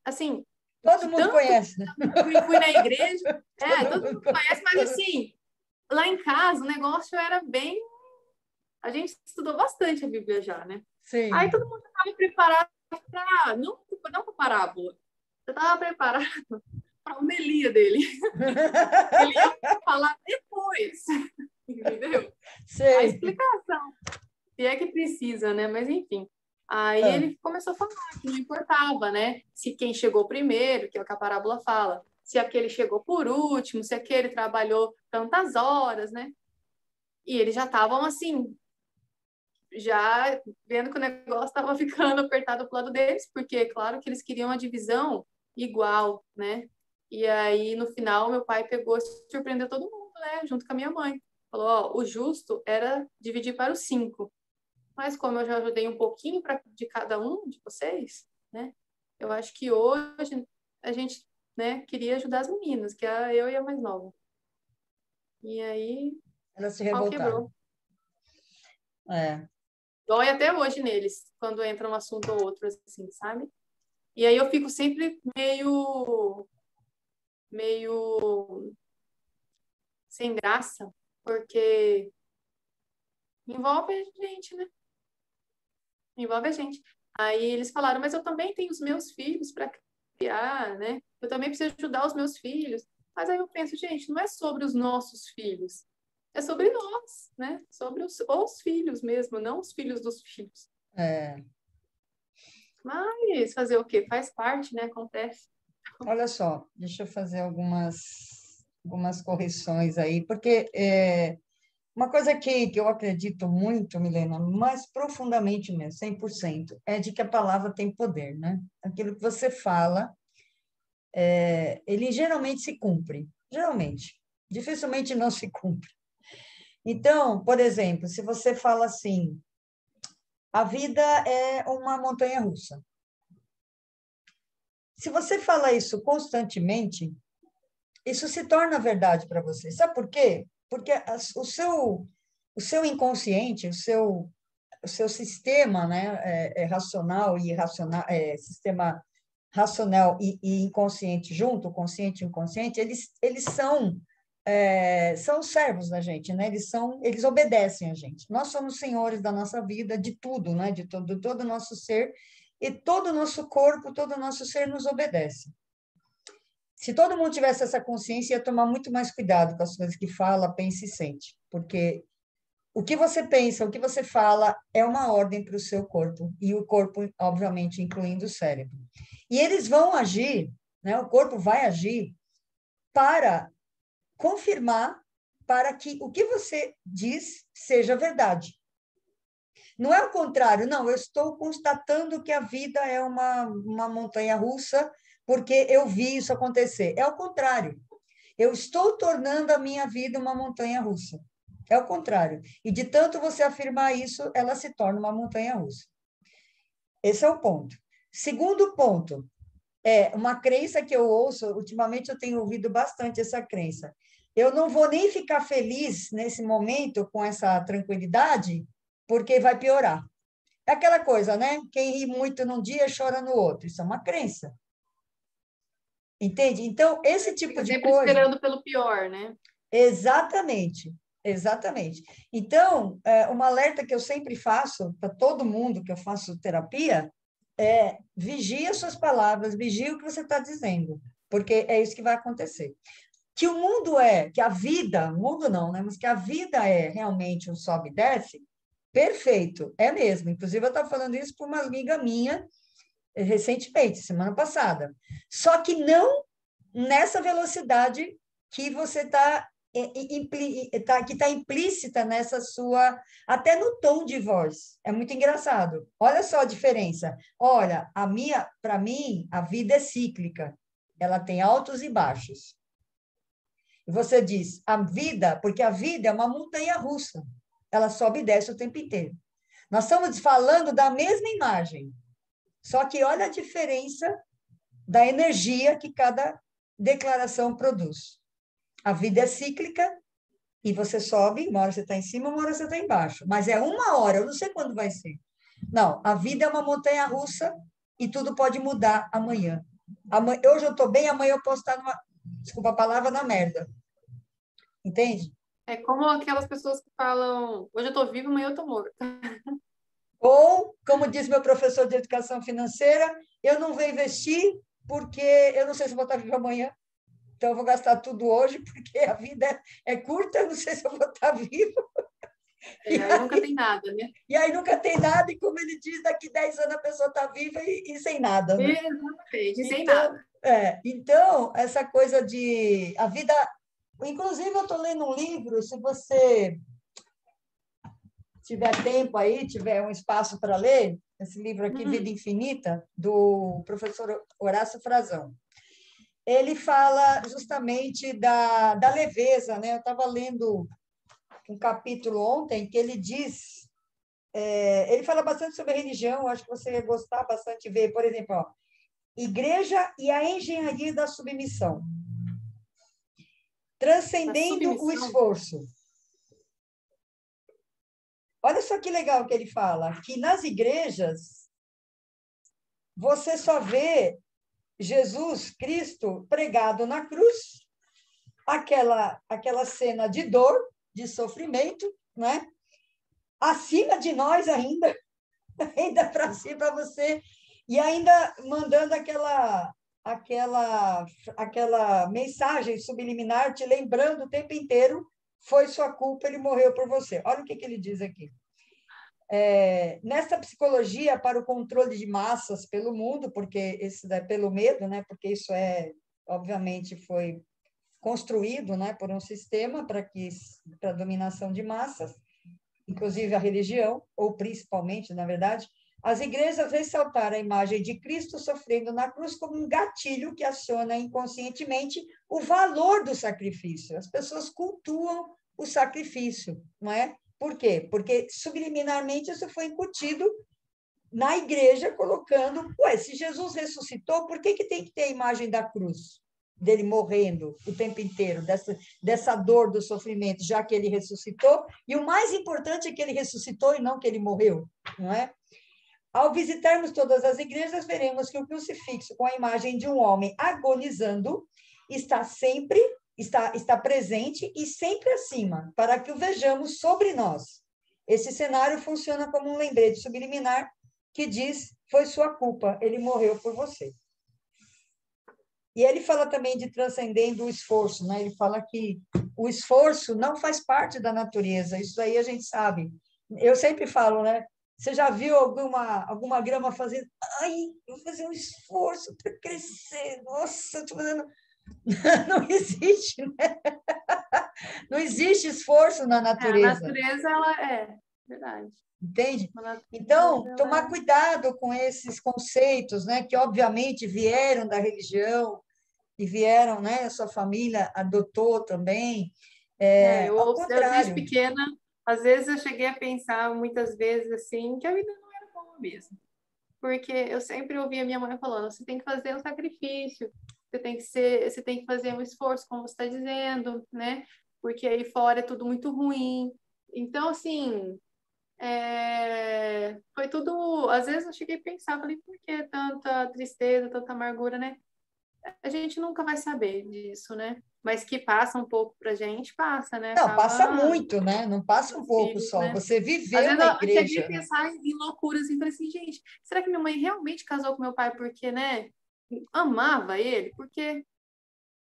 assim, Todo de mundo tanto conhece, né? que fui na igreja, Todo todo mundo mundo conhece, mas conhece. assim, lá em casa o negócio era bem. A gente estudou bastante a Bíblia já, né? Aí Sim. todo mundo estava preparado para. Não para parábola, eu estava preparado para a homilia dele. Ele ia falar depois, entendeu? A Sei. explicação, se é que precisa, né? Mas enfim. Aí Ah, ele começou a falar que não importava, né? Se quem chegou primeiro, que é o que a parábola fala, se aquele chegou por último, se aquele trabalhou tantas horas, né? E eles já estavam assim, já vendo que o negócio estava ficando apertado pro lado deles, porque claro que eles queriam a divisão igual, né? E aí no final meu pai pegou e surpreendeu todo mundo, né? Junto com a minha mãe. Falou, ó, o justo era dividir para os 5. Mas como eu já ajudei um pouquinho de cada um de vocês, né? Eu acho que hoje a gente, né, queria ajudar as meninas, que é eu e a mais nova. E aí, elas se o pau revoltaram. quebrou. É. Dói até hoje neles, quando entra um assunto ou outro, assim, sabe? E aí eu fico sempre meio sem graça, porque envolve a gente, né? Envolve a gente. Aí eles falaram, mas eu também tenho os meus filhos para criar, né? Eu também preciso ajudar os meus filhos. Mas aí eu penso, gente, não é sobre os nossos filhos, é sobre nós, né? Sobre os filhos mesmo, não os filhos dos filhos. É. Mas fazer o quê? Faz parte, né? Acontece. Olha só, deixa eu fazer algumas correções aí, porque uma coisa que eu acredito muito, Milena, mais profundamente mesmo, 100%, é de que a palavra tem poder, né? Aquilo que você fala, ele geralmente se cumpre, geralmente. Dificilmente não se cumpre. Então, por exemplo, se você fala assim, a vida é uma montanha-russa. Se você fala isso constantemente, isso se torna verdade para você. Sabe por quê? Porque o seu inconsciente, o seu sistema, né, racional e irracional, sistema racional e inconsciente junto, consciente e inconsciente, eles são são servos da gente, né? Eles obedecem a gente. Nós somos senhores da nossa vida, de tudo, né? De todo o nosso ser, e todo o nosso corpo, todo o nosso ser nos obedece. Se todo mundo tivesse essa consciência, ia tomar muito mais cuidado com as coisas que fala, pensa e sente, porque o que você pensa, o que você fala, é uma ordem para o seu corpo, e o corpo, obviamente, incluindo o cérebro. E eles vão agir, né? O corpo vai agir para confirmar, para que o que você diz seja verdade. Não é o contrário, não, eu estou constatando que a vida é uma montanha-russa, porque eu vi isso acontecer. É o contrário. Eu estou tornando a minha vida uma montanha-russa. É o contrário. E de tanto você afirmar isso, ela se torna uma montanha-russa. Esse é o ponto. Segundo ponto, uma crença que eu ouço, ultimamente eu tenho ouvido bastante essa crença. Eu não vou nem ficar feliz nesse momento com essa tranquilidade, porque vai piorar. É aquela coisa, né? Quem ri muito num dia chora no outro. Isso é uma crença. Entende? Então, esse tipo Fica de sempre coisa. esperando pelo pior, né? Exatamente, exatamente. Então, um alerta que eu sempre faço para todo mundo que eu faço terapia é vigia suas palavras, vigia o que você está dizendo, porque é isso que vai acontecer. Que o mundo que a vida, o mundo não, né? Mas que a vida é realmente um sobe e desce, perfeito, é mesmo. Inclusive, eu estava falando isso para uma amiga minha recentemente, semana passada. Só que não nessa velocidade que você está que está implícita nessa sua, até no tom de voz. É muito engraçado. Olha só a diferença. Olha, para mim, a vida é cíclica. Ela tem altos e baixos. E você diz, a vida, porque a vida é uma montanha russa. Ela sobe e desce o tempo inteiro. Nós estamos falando da mesma imagem. Só que olha a diferença da energia que cada declaração produz. A vida é cíclica e você sobe, uma hora você está em cima, uma hora você está embaixo. Mas é uma hora, eu não sei quando vai ser. Não, a vida é uma montanha-russa e tudo pode mudar amanhã. Hoje eu estou bem, amanhã eu posso estar desculpa a palavra, na merda. Entende? É como aquelas pessoas que falam, hoje eu estou viva, amanhã eu estou morta. Ou, como diz meu professor de educação financeira, eu não vou investir porque eu não sei se vou estar viva amanhã. Então, eu vou gastar tudo hoje, porque a vida é curta, eu não sei se eu vou estar viva. Aí nunca tem nada, né? E aí nunca tem nada, e como ele diz, daqui 10 anos a pessoa está viva e sem nada, né? Exatamente, sem Então, nada. então, essa coisa de... A vida... Inclusive, eu estou lendo um livro, se você tiver tempo aí, tiver um espaço para ler, esse livro aqui, Vida Infinita, do professor Horácio Frazão. Ele fala justamente da leveza, né? Eu estava lendo um capítulo ontem que ele diz, ele fala bastante sobre religião, acho que você ia gostar bastante de ver, por exemplo, ó, Igreja e a engenharia da submissão, transcendendo o esforço. Olha só que legal que ele fala, que nas igrejas você só vê Jesus Cristo pregado na cruz, aquela cena de dor, de sofrimento, né? Acima de nós ainda para si, para você, e ainda mandando aquela mensagem subliminar, te lembrando o tempo inteiro, foi sua culpa, ele morreu por você. Olha o que ele diz aqui. Nessa psicologia para o controle de massas pelo mundo, porque pelo medo, né? Porque isso obviamente foi construído, né, por um sistema para dominação de massas, inclusive a religião, ou principalmente, na verdade, as igrejas ressaltaram a imagem de Cristo sofrendo na cruz como um gatilho que aciona inconscientemente o valor do sacrifício. As pessoas cultuam o sacrifício, não é? Por quê? Porque subliminarmente isso foi incutido na igreja, colocando, se Jesus ressuscitou, por que tem que ter a imagem da cruz? Dele morrendo o tempo inteiro, dessa dor do sofrimento, já que ele ressuscitou, e o mais importante é que ele ressuscitou e não que ele morreu, não é? Ao visitarmos todas as igrejas, veremos que o crucifixo com a imagem de um homem agonizando está sempre está presente e sempre acima, para que o vejamos sobre nós. Esse cenário funciona como um lembrete subliminar que diz: foi sua culpa, ele morreu por você. E ele fala também de transcendendo o esforço, né? Ele fala que o esforço não faz parte da natureza, isso aí a gente sabe. Eu sempre falo, né? Você já viu alguma grama fazendo? Ai, eu vou fazer um esforço para crescer. Nossa, estou fazendo. Não existe, né? Não existe esforço na A natureza. natureza, ela é verdade. Entende? A natureza, Então, tomar ela... cuidado com esses conceitos, né, que obviamente vieram da religião e vieram, né, a sua família adotou também. Ao eu desde contrário. pequena, às vezes eu cheguei a pensar muitas vezes assim, que a vida não era boa mesmo. Porque eu sempre ouvia minha mãe falando, você tem que fazer um sacrifício, você tem que fazer um esforço, como você está dizendo, né? Porque aí fora é tudo muito ruim. Então, assim, foi tudo. Às vezes eu cheguei a pensar, falei, por que tanta tristeza, tanta amargura, né? A gente nunca vai saber disso, né? Mas que passa um pouco pra gente, passa, né? Não, passa Acaba muito, né? Não passa um os pouco filhos, só. né? Você Às viveu vezes na eu cheguei a igreja, né? pensar em loucuras assim, falei assim, gente, será que minha mãe realmente casou com meu pai porque, né, amava ele? Porque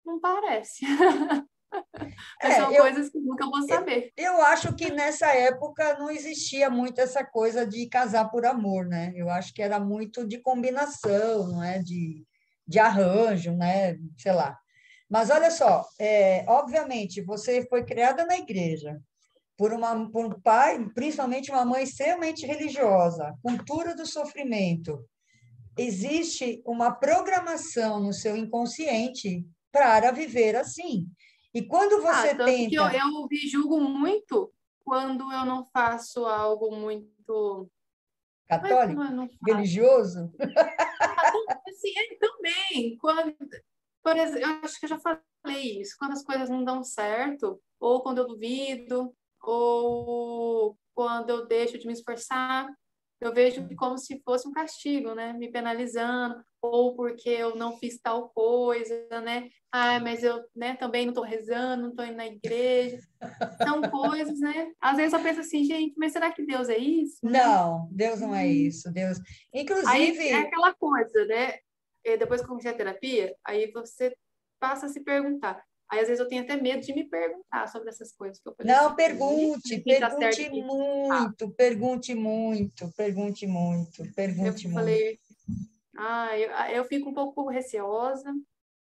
não parece. Mas É, são coisas que nunca vou saber. eu acho que nessa época não existia muito essa coisa de casar por amor, né? Eu acho que era muito de combinação, não é? De arranjo, né? Sei lá. Mas olha só, obviamente, você foi criada na igreja por um pai, principalmente uma mãe extremamente religiosa, cultura do sofrimento. Existe uma programação no seu inconsciente para viver assim. E quando Ah, você tanto que tenta. eu me julgo muito quando eu não faço algo muito. Não é quando Católico? eu não faço. Religioso? Assim, também. Quando, por exemplo, eu acho que eu já falei isso. Quando as coisas não dão certo, ou quando eu duvido, ou quando eu deixo de me esforçar, eu vejo como se fosse um castigo, né? Me penalizando, ou porque eu não fiz tal coisa, né? Ah, mas eu, né, também não estou rezando, não estou indo na igreja. São coisas, né? Às vezes eu penso assim, gente, mas será que Deus é isso, né? Não, Deus não é isso. Deus. Aí é Inclusive, aquela coisa, né? Depois que eu comecei a terapia, aí você passa a se perguntar. Aí às vezes eu tenho até medo de me perguntar sobre essas coisas, que eu falei não assim, é isso? pergunte, Quem tá certo e pergunte quem tá errado? muito, pergunte muito, pergunte muito, Eu pergunte muito. falei, eu fico um pouco receosa,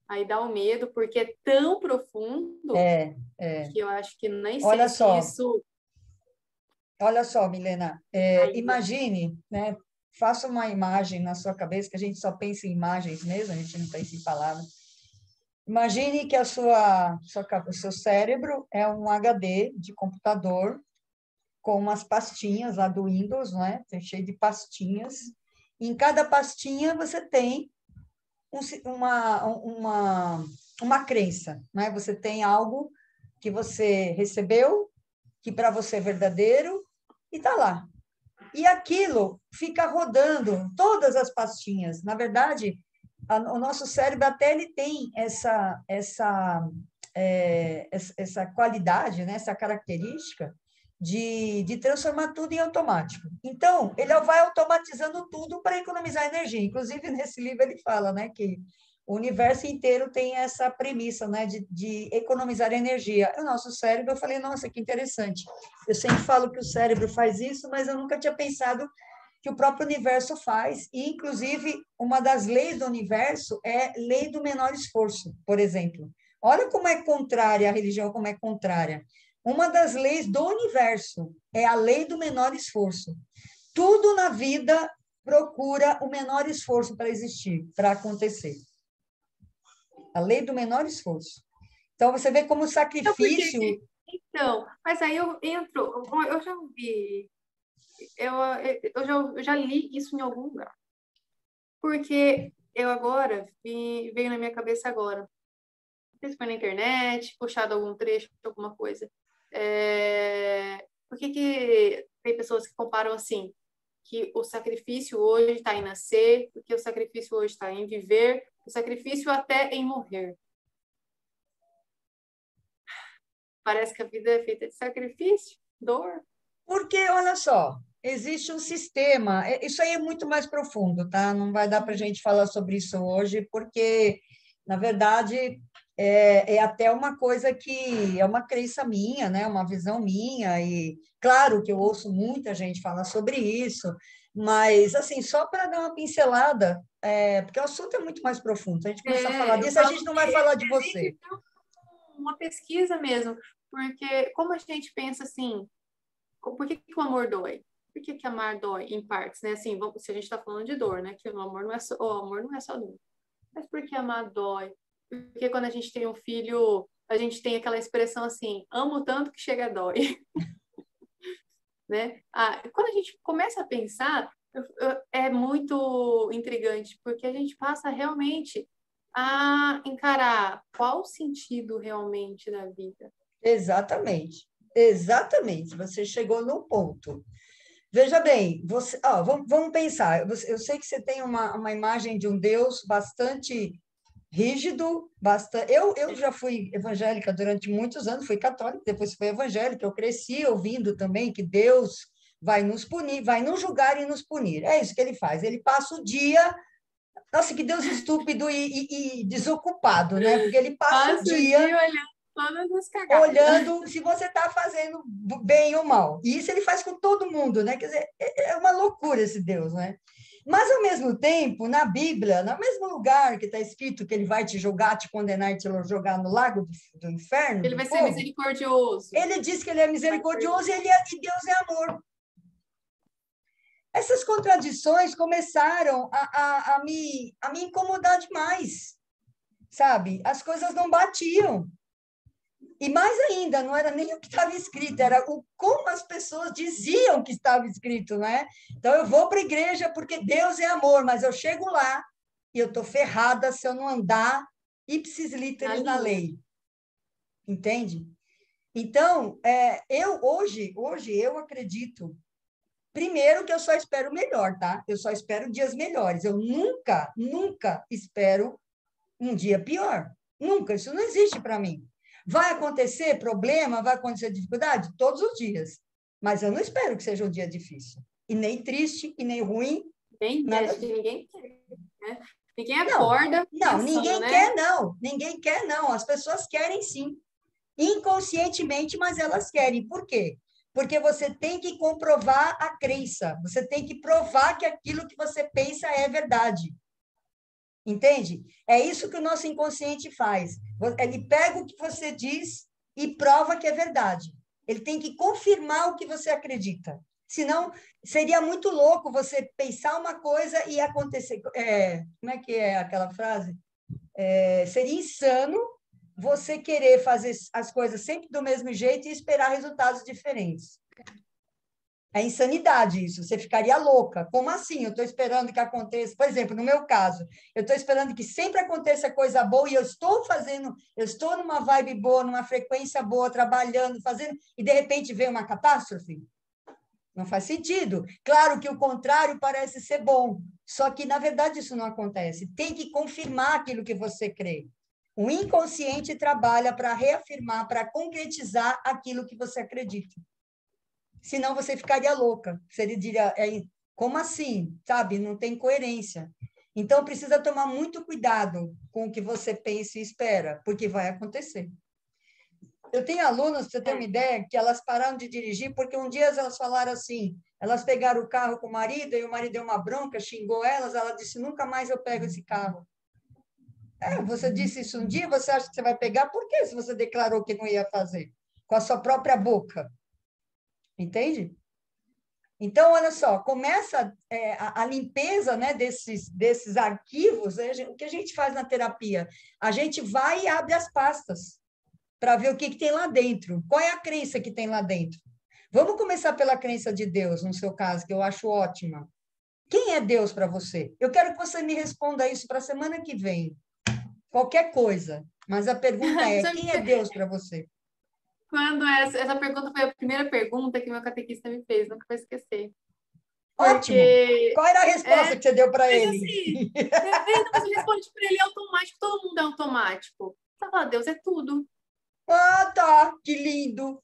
aí dá um medo, porque é tão profundo É, é. que eu acho que nem sei Olha se só, isso olha só, Milena, ainda. imagine, né? Faça uma imagem na sua cabeça, que a gente só pensa em imagens mesmo, a gente não pensa em palavras. Imagine que o seu cérebro é um HD de computador com umas pastinhas lá do Windows, não é? Tem cheio de pastinhas. E em cada pastinha você tem uma crença, né? Você tem algo que você recebeu, que para você é verdadeiro, e está lá. E aquilo fica rodando todas as pastinhas. Na verdade, o nosso cérebro até ele tem essa qualidade, né? Essa característica de transformar tudo em automático. Então, ele vai automatizando tudo para economizar energia. Inclusive, nesse livro ele fala, né, que o universo inteiro tem essa premissa, né, de economizar energia. O nosso cérebro, eu falei, nossa, que interessante. Eu sempre falo que o cérebro faz isso, mas eu nunca tinha pensado que o próprio universo faz. E, inclusive, uma das leis do universo é lei do menor esforço, por exemplo. Olha como é contrária a religião, como é contrária. Uma das leis do universo é a lei do menor esforço. Tudo na vida procura o menor esforço para existir, para acontecer. A lei do menor esforço. Então, você vê como o Então, por que sacrifício. então, mas aí eu entro, eu já ouvi, eu já li isso em algum lugar. Porque eu agora, veio na minha cabeça agora, não sei se foi na internet, puxado algum trecho, alguma coisa. Por que tem pessoas que comparam assim, que o sacrifício hoje está em nascer, porque o sacrifício hoje está em viver, o sacrifício até em morrer. parece que a vida é feita de sacrifício, dor. Porque, olha só, existe um sistema, isso aí é muito mais profundo, tá? Não vai dar para a gente falar sobre isso hoje, porque, na verdade, é até uma coisa que é uma crença minha, né? Uma visão minha, e claro que eu ouço muita gente falar sobre isso, mas, assim, só para dar uma pincelada, porque o assunto é muito mais profundo. Se a gente começar a falar Eu disso, a falo gente não que vai falar de você. existe uma pesquisa mesmo, porque como a gente pensa assim, por que que o amor dói? Por que que amar dói em partes, né? Assim, se a gente está falando de dor, né? Que o amor não é só dor. Mas por que amar dói? Porque quando a gente tem um filho, a gente tem aquela expressão assim, amo tanto que chega a dói, né? Quando a gente começa a pensar, é muito intrigante, porque a gente passa realmente a encarar qual o sentido realmente da vida. Exatamente, exatamente. Você chegou no ponto. Veja bem, vamos pensar. Eu sei que você tem uma imagem de um Deus bastante rígido, bastante. Eu já fui evangélica durante muitos anos, fui católica, depois fui evangélica. Eu cresci ouvindo também que Deus vai nos punir, vai nos julgar e nos punir. É isso que ele faz. Ele passa o dia. Nossa, que Deus estúpido e desocupado, né? Porque ele passa o Passa o dia dia olhando todas as cagadas. olhando se você está fazendo bem ou mal. E isso ele faz com todo mundo, né? Quer dizer, é uma loucura esse Deus, né? Mas, ao mesmo tempo, na Bíblia, no mesmo lugar que está escrito que ele vai te julgar, te condenar e te jogar no lago do inferno, Ele do vai ser fogo, misericordioso. ele diz que ele é misericordioso e Deus é amor. Essas contradições começaram a me incomodar demais, sabe? As coisas não batiam. E mais ainda, não era nem o que estava escrito, era como as pessoas diziam que estava escrito, né? Então, eu vou para a igreja porque Deus é amor, mas eu chego lá e eu estou ferrada se eu não andar ipsis Na literis na linha. lei. Entende? Então, hoje eu acredito, primeiro que eu só espero o melhor, tá? Eu só espero dias melhores. Eu nunca, nunca espero um dia pior. Nunca, isso não existe para mim. Vai acontecer problema, vai acontecer dificuldade? Todos os dias. Mas eu não espero que seja um dia difícil. E nem triste, e nem ruim, nada Acho que disso. ninguém quer, né? Ninguém Não, acorda não, pensando, ninguém né? quer, não. Ninguém quer, não. As pessoas querem sim. Inconscientemente, mas elas querem. Por quê? Porque você tem que comprovar a crença. Você tem que provar que aquilo que você pensa é verdade. Entende? É isso que o nosso inconsciente faz. Ele pega o que você diz e prova que é verdade. Ele tem que confirmar o que você acredita. Senão, seria muito louco você pensar uma coisa e acontecer. Como é que é aquela frase? Seria insano você querer fazer as coisas sempre do mesmo jeito e esperar resultados diferentes. É insanidade isso, você ficaria louca. Como assim? Eu estou esperando que aconteça. Por exemplo, no meu caso, eu estou esperando que sempre aconteça coisa boa e eu estou numa vibe boa, numa frequência boa, trabalhando, fazendo, e de repente vem uma catástrofe? Não faz sentido. Claro que o contrário parece ser bom, só que, na verdade, isso não acontece. Tem que confirmar aquilo que você crê. O inconsciente trabalha para reafirmar, para concretizar aquilo que você acredita. Senão você ficaria louca. Você diria, como assim? Sabe? Não tem coerência. Então, precisa tomar muito cuidado com o que você pensa e espera, porque vai acontecer. Eu tenho alunas, para você ter uma ideia, que elas pararam de dirigir porque um dia elas falaram assim, elas pegaram o carro com o marido e o marido deu uma bronca, xingou elas, ela disse, nunca mais eu pego esse carro. Você disse isso um dia, você acha que você vai pegar? Por quê? Se você declarou que não ia fazer? Com a sua própria boca. Entende? Então, olha só, começa a limpeza, né, desses arquivos, né, o que a gente faz na terapia? A gente vai e abre as pastas para ver o que tem lá dentro. Qual é a crença que tem lá dentro? Vamos começar pela crença de Deus, no seu caso, que eu acho ótima. Quem é Deus para você? Eu quero que você me responda isso para a semana que vem. Qualquer coisa. Mas a pergunta é: quem é Deus para você? Quando essa pergunta foi a primeira pergunta que meu catequista me fez, nunca vou esquecer. Ótimo. Porque, Qual era a resposta que você deu para mas ele? assim, você responde para ele automático, todo mundo é automático. Você fala, Deus é tudo. Ah, tá, que lindo.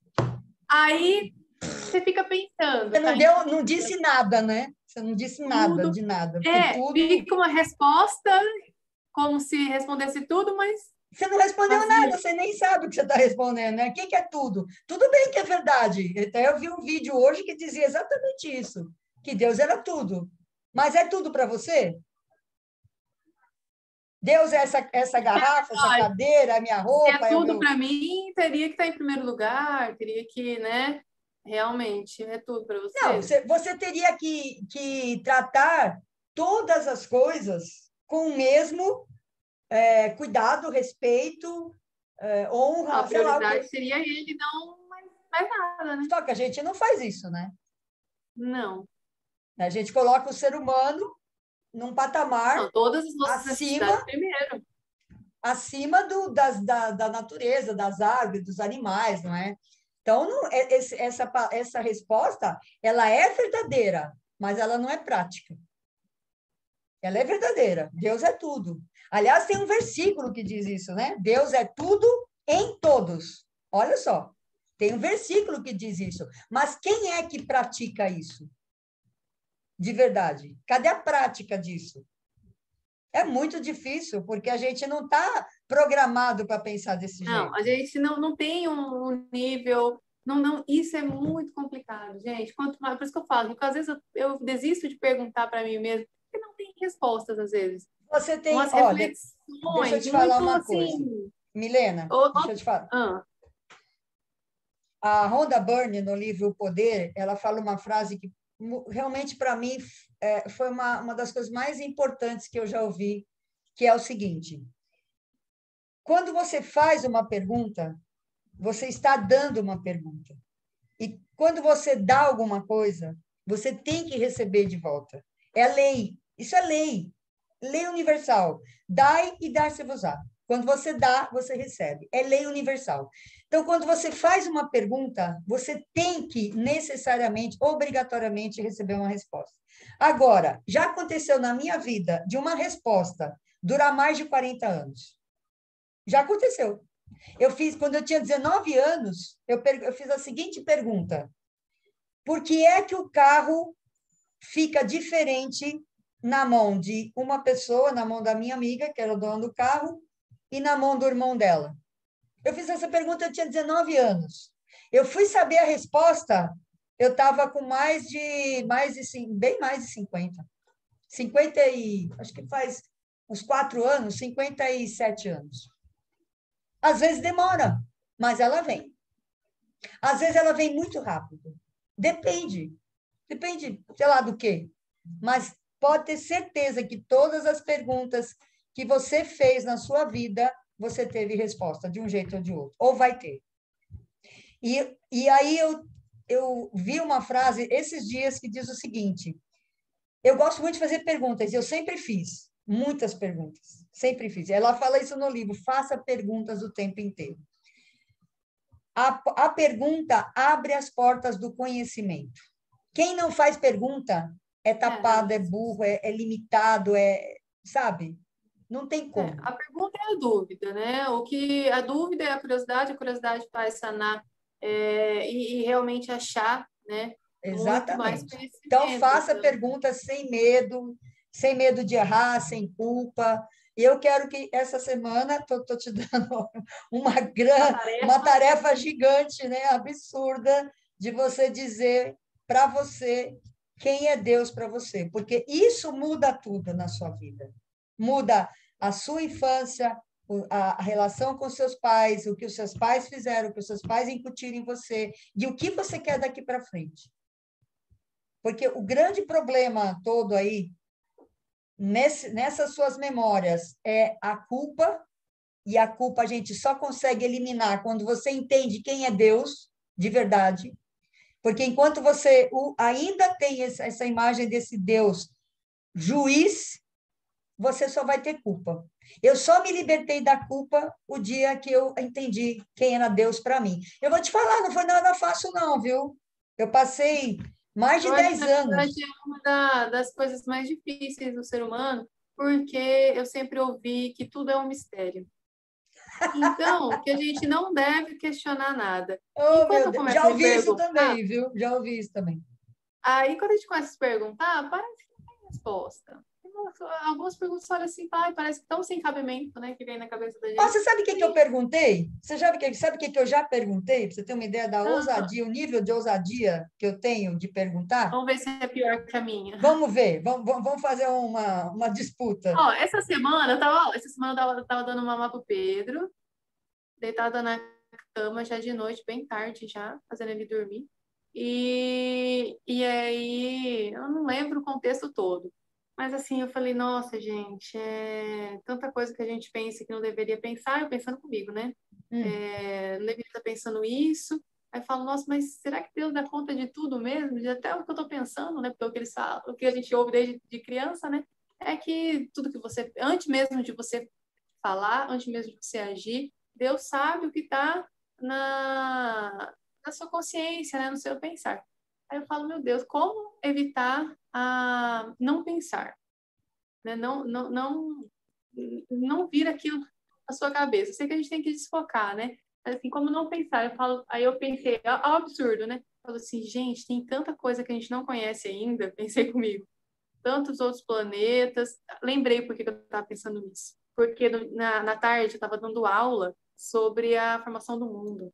Aí você fica pensando, Você tá não disse nada, né? Você não disse nada tudo. de nada, porque tudo. Fica uma resposta como se respondesse tudo, mas Você não respondeu vazia. nada, você nem sabe o que você está respondendo, né? O que é tudo? Tudo bem que é verdade. Até eu vi um vídeo hoje que dizia exatamente isso, que Deus era tudo. Mas é tudo para você? Deus é essa garrafa, essa Olha, cadeira, a minha se é roupa, é o tudo meu. para mim, teria que estar em primeiro lugar, teria que, né? Realmente, é tudo para Não, você? você teria que tratar todas as coisas com o mesmo cuidado, respeito, Não, a honra, sei lá o prioridade quê. seria ele, não mais nada, né? Só que a gente não faz isso, né? Não. A gente coloca o ser humano num patamar Não, todas as nossas acima, necessidades primeiro. acima da natureza, das árvores, dos animais, não é? Então, essa resposta, ela é verdadeira, mas ela não é prática. Ela é verdadeira. Deus é tudo. Aliás, tem um versículo que diz isso, né? Deus é tudo em todos. Olha só. Tem um versículo que diz isso. Mas quem é que pratica isso? De verdade? Cadê a prática disso? É muito difícil, porque a gente não está programado para pensar desse Não, a jeito. gente não tem um nível. Não, isso é muito complicado, gente. Quanto mais, por isso que eu falo, porque às vezes eu desisto de perguntar para mim mesmo, porque não tem respostas, às vezes. Você tem, Umas ó, deixa eu reflexões te falar muito uma coisa. assim. Milena, Ou, deixa eu te falar. ah, A Rhonda Byrne, no livro O Poder, ela fala uma frase que realmente, para mim, foi uma das coisas mais importantes que eu já ouvi, que é o seguinte: quando você faz uma pergunta, você está dando uma pergunta. E quando você dá alguma coisa, você tem que receber de volta. É a lei. Isso é lei. Lei universal. Dai e dar-se-vos-á. Quando você dá, você recebe. É lei universal. Então, quando você faz uma pergunta, você tem que necessariamente, obrigatoriamente, receber uma resposta. Agora, já aconteceu na minha vida de uma resposta durar mais de 40 anos. Já aconteceu. Quando eu tinha 19 anos, eu fiz a seguinte pergunta: por que é que o carro fica diferente na mão de uma pessoa, na mão da minha amiga, que era o dono do carro, e na mão do irmão dela? Eu fiz essa pergunta, eu tinha 19 anos. Eu fui saber a resposta, eu estava com bem mais de 50. 50 acho que faz uns 4 anos, 57 anos. Às vezes demora, mas ela vem. Às vezes ela vem muito rápido. Depende. Depende, sei lá do quê. Mas pode ter certeza que todas as perguntas que você fez na sua vida, você teve resposta de um jeito ou de outro. Ou vai ter. E aí eu vi uma frase esses dias que diz o seguinte: eu gosto muito de fazer perguntas, eu sempre fiz muitas perguntas, sempre fiz. Ela fala isso no livro, faça perguntas o tempo inteiro. A pergunta abre as portas do conhecimento. Quem não faz pergunta é tapado, é burro, é limitado, sabe? Não tem como. a pergunta é a dúvida, né? A dúvida é a curiosidade faz sanar e realmente achar, né? Muito mais Exatamente. Então, conhecimento. faça Então, perguntas sem medo de errar, sem culpa. E eu quero que essa semana, estou te dando a uma tarefa tarefa gigante, né? Absurda, de você dizer para você quem é Deus para você, porque isso muda tudo na sua vida. Muda a sua infância, a relação com seus pais, o que os seus pais fizeram, o que os seus pais incutiram em você, e o que você quer daqui para frente. Porque o grande problema todo aí, nessas suas memórias, é a culpa, e a culpa a gente só consegue eliminar quando você entende quem é Deus, de verdade. Porque enquanto você ainda tem essa imagem desse Deus juiz, você só vai ter culpa. Eu só me libertei da culpa o dia que eu entendi quem era Deus para mim. Eu vou te falar, não foi nada fácil, não, viu? Eu passei mais de eu acho que, 10 na verdade, anos. é uma das coisas mais difíceis do ser humano, porque eu sempre ouvi que tudo é um mistério. Então, que a gente não deve questionar nada. E Oh, quando meu eu Deus. começo Já a me ouvi isso perguntar, também, viu? Já ouvi isso também. aí quando a gente começa a se perguntar, parece que não tem resposta. Algumas perguntas olham assim, pai, parece que estão sem cabimento, né? Que vem na cabeça da Ó, gente. você sabe o que que eu perguntei? Você sabe o que que eu já perguntei? Para você ter uma ideia da Ah, ousadia, o nível de ousadia que eu tenho de perguntar? vamos ver se é pior que a minha. Vamos ver, vamos fazer uma disputa. Ó, essa semana eu tava dando mamar pro Pedro, deitada na cama já de noite, bem tarde já, fazendo ele dormir. E aí, eu não lembro o contexto todo. Mas assim, eu falei, nossa, gente, é tanta coisa que a gente pensa que não deveria pensar, eu pensando comigo, né? Hum. Não deveria estar pensando isso. Aí eu falo, nossa, mas será que Deus dá conta de tudo mesmo? De até o que eu estou pensando, né? Porque o que eles falam, o que a gente ouve desde de criança, né? É que tudo que você, antes mesmo de você falar, antes mesmo de você agir, Deus sabe o que está na sua consciência, né? No seu pensar. Aí eu falo, meu Deus, como evitar a não pensar, né? Não vir aquilo na sua cabeça. Eu sei que a gente tem que desfocar, né? Mas, assim, como não pensar? Eu falo, aí eu pensei, é absurdo, né? Eu falo assim, gente, tem tanta coisa que a gente não conhece ainda, pensei comigo, tantos outros planetas. Lembrei por que eu estava pensando nisso. Porque na tarde eu estava dando aula sobre a formação do mundo.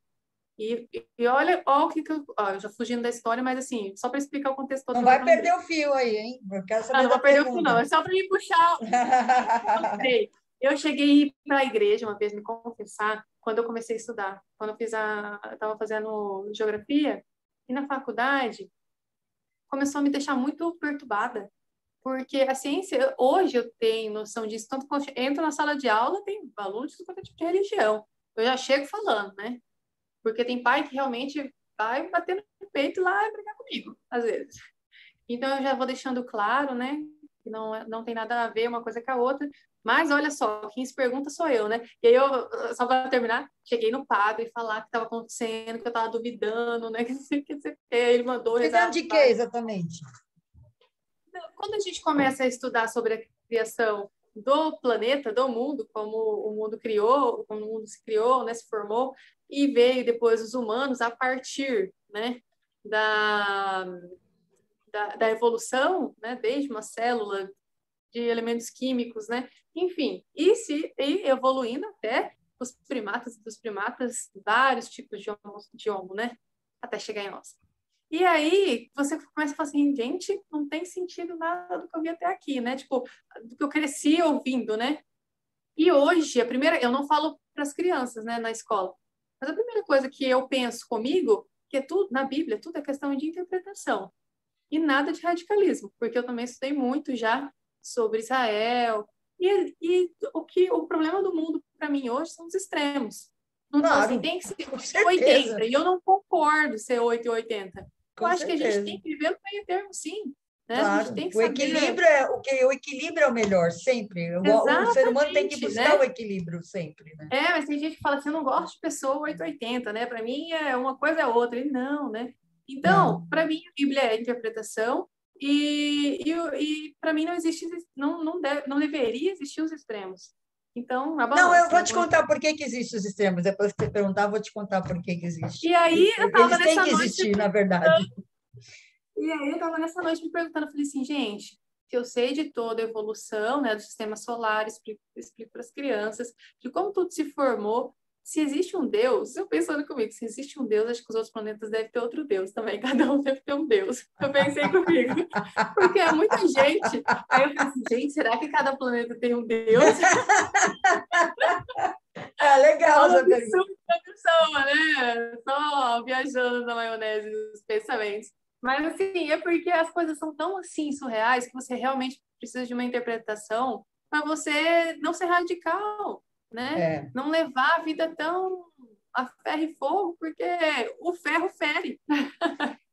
E olha o que eu. Ó, eu já fugindo da história, mas assim, só para explicar o contexto todo Não que eu vai lembrei. perder o fio aí, hein? Eu quero Ah, saber não da vou perder o fio, não. pergunta. É só para me puxar. Lembrei. Eu cheguei para a igreja uma vez me confessar quando eu comecei a estudar. Quando eu estava fazendo geografia, e na faculdade começou a me deixar muito perturbada. Porque a ciência, hoje eu tenho noção disso, tanto quando eu entro na sala de aula, tem aluno de todo tipo de religião. Eu já chego falando, né? Porque tem pai que realmente vai bater no peito lá e brigar comigo, às vezes. Então eu já vou deixando claro, né? Que não tem nada a ver uma coisa com a outra. Mas olha só, quem se pergunta sou eu, né? E aí eu, só para terminar, cheguei no padre e falar que estava acontecendo, que eu estava duvidando, né? Que ele mandou Cuidando rezar. de quê, exatamente? Quando a gente começa a estudar sobre a criação do planeta, do mundo, como o mundo criou, como o mundo se criou, né, se formou, e veio depois os humanos a partir, né, da, da evolução, né, desde uma célula de elementos químicos, né, enfim, e evoluindo até os primatas, dos primatas, vários tipos de homo, né, até chegar em nós. E aí você começa a falar assim, gente, não tem sentido nada do que eu vi até aqui, né? Tipo, do que eu cresci ouvindo, né? E hoje, eu não falo para as crianças, né, na escola, mas a primeira coisa que eu penso comigo, que é tudo, na Bíblia, tudo é questão de interpretação e nada de radicalismo, porque eu também estudei muito já sobre Israel. O problema do mundo para mim hoje são os extremos. Não fala assim, Claro, tem que ser com 80, certeza, e eu não concordo ser 8 e 80. Eu com acho que a gente certeza. tem que viver no meio termo, sim. Né? A gente Claro, tem que o saber equilíbrio é o equilíbrio é o melhor, sempre. O ser humano tem que exatamente, buscar o né? equilíbrio sempre, né? Mas tem gente que fala assim, eu não gosto de pessoa 880, né? Para mim é uma coisa é outra. E não, né? Então, Não. para mim, a Bíblia é interpretação e para mim não existe, não deveria existir os extremos. Então, a Não, eu balança, vou né? te Como eu contar falei. por que que existem os extremos. Depois que você perguntar, eu vou te contar por que que existe. E aí eu tava Eles têm nessa que noite, existir, na verdade. me perguntando, eu falei assim, gente, que eu sei de toda a evolução, né, do sistema solar, explico para as crianças, de como tudo se formou. Se existe um Deus, eu pensando comigo, se existe um Deus, acho que os outros planetas devem ter outro Deus também, cada um deve ter um Deus. Eu pensei comigo, porque é muita gente. Aí eu falei assim, gente, será que cada planeta tem um Deus? É É legal uma essa pergunta. absurda pessoa, né? Só viajando na maionese dos pensamentos. Mas, assim, é porque as coisas são tão, assim, surreais que você realmente precisa de uma interpretação para você não ser radical, né? É. Não levar a vida tão a ferro e fogo, porque o ferro fere.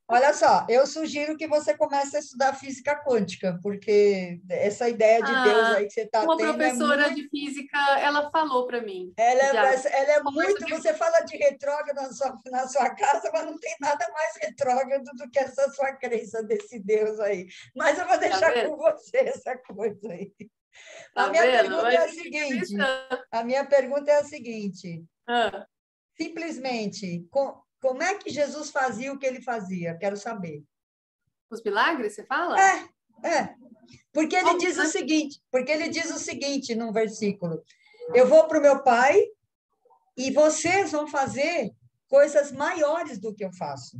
Olha só, eu sugiro que você comece a estudar física quântica, porque essa ideia de Deus Ah, aí que você está uma tendo é professora muito. de física, ela falou para mim, Ela já, é, ela é conversa muito. Você fala de retrógrado na sua casa, mas não tem nada mais retrógrado do que essa sua crença desse Deus aí. Mas eu vou tá deixar vendo? com você essa coisa aí. A Tá minha vendo? pergunta é Mas a eu fiquei seguinte, pensando. a minha pergunta é a seguinte, Ah, simplesmente, como é que Jesus fazia o que ele fazia? Quero saber. os milagres, você fala? É, Óbvio, né? porque ele diz o seguinte num versículo: eu vou para o meu pai e vocês vão fazer coisas maiores do que eu faço.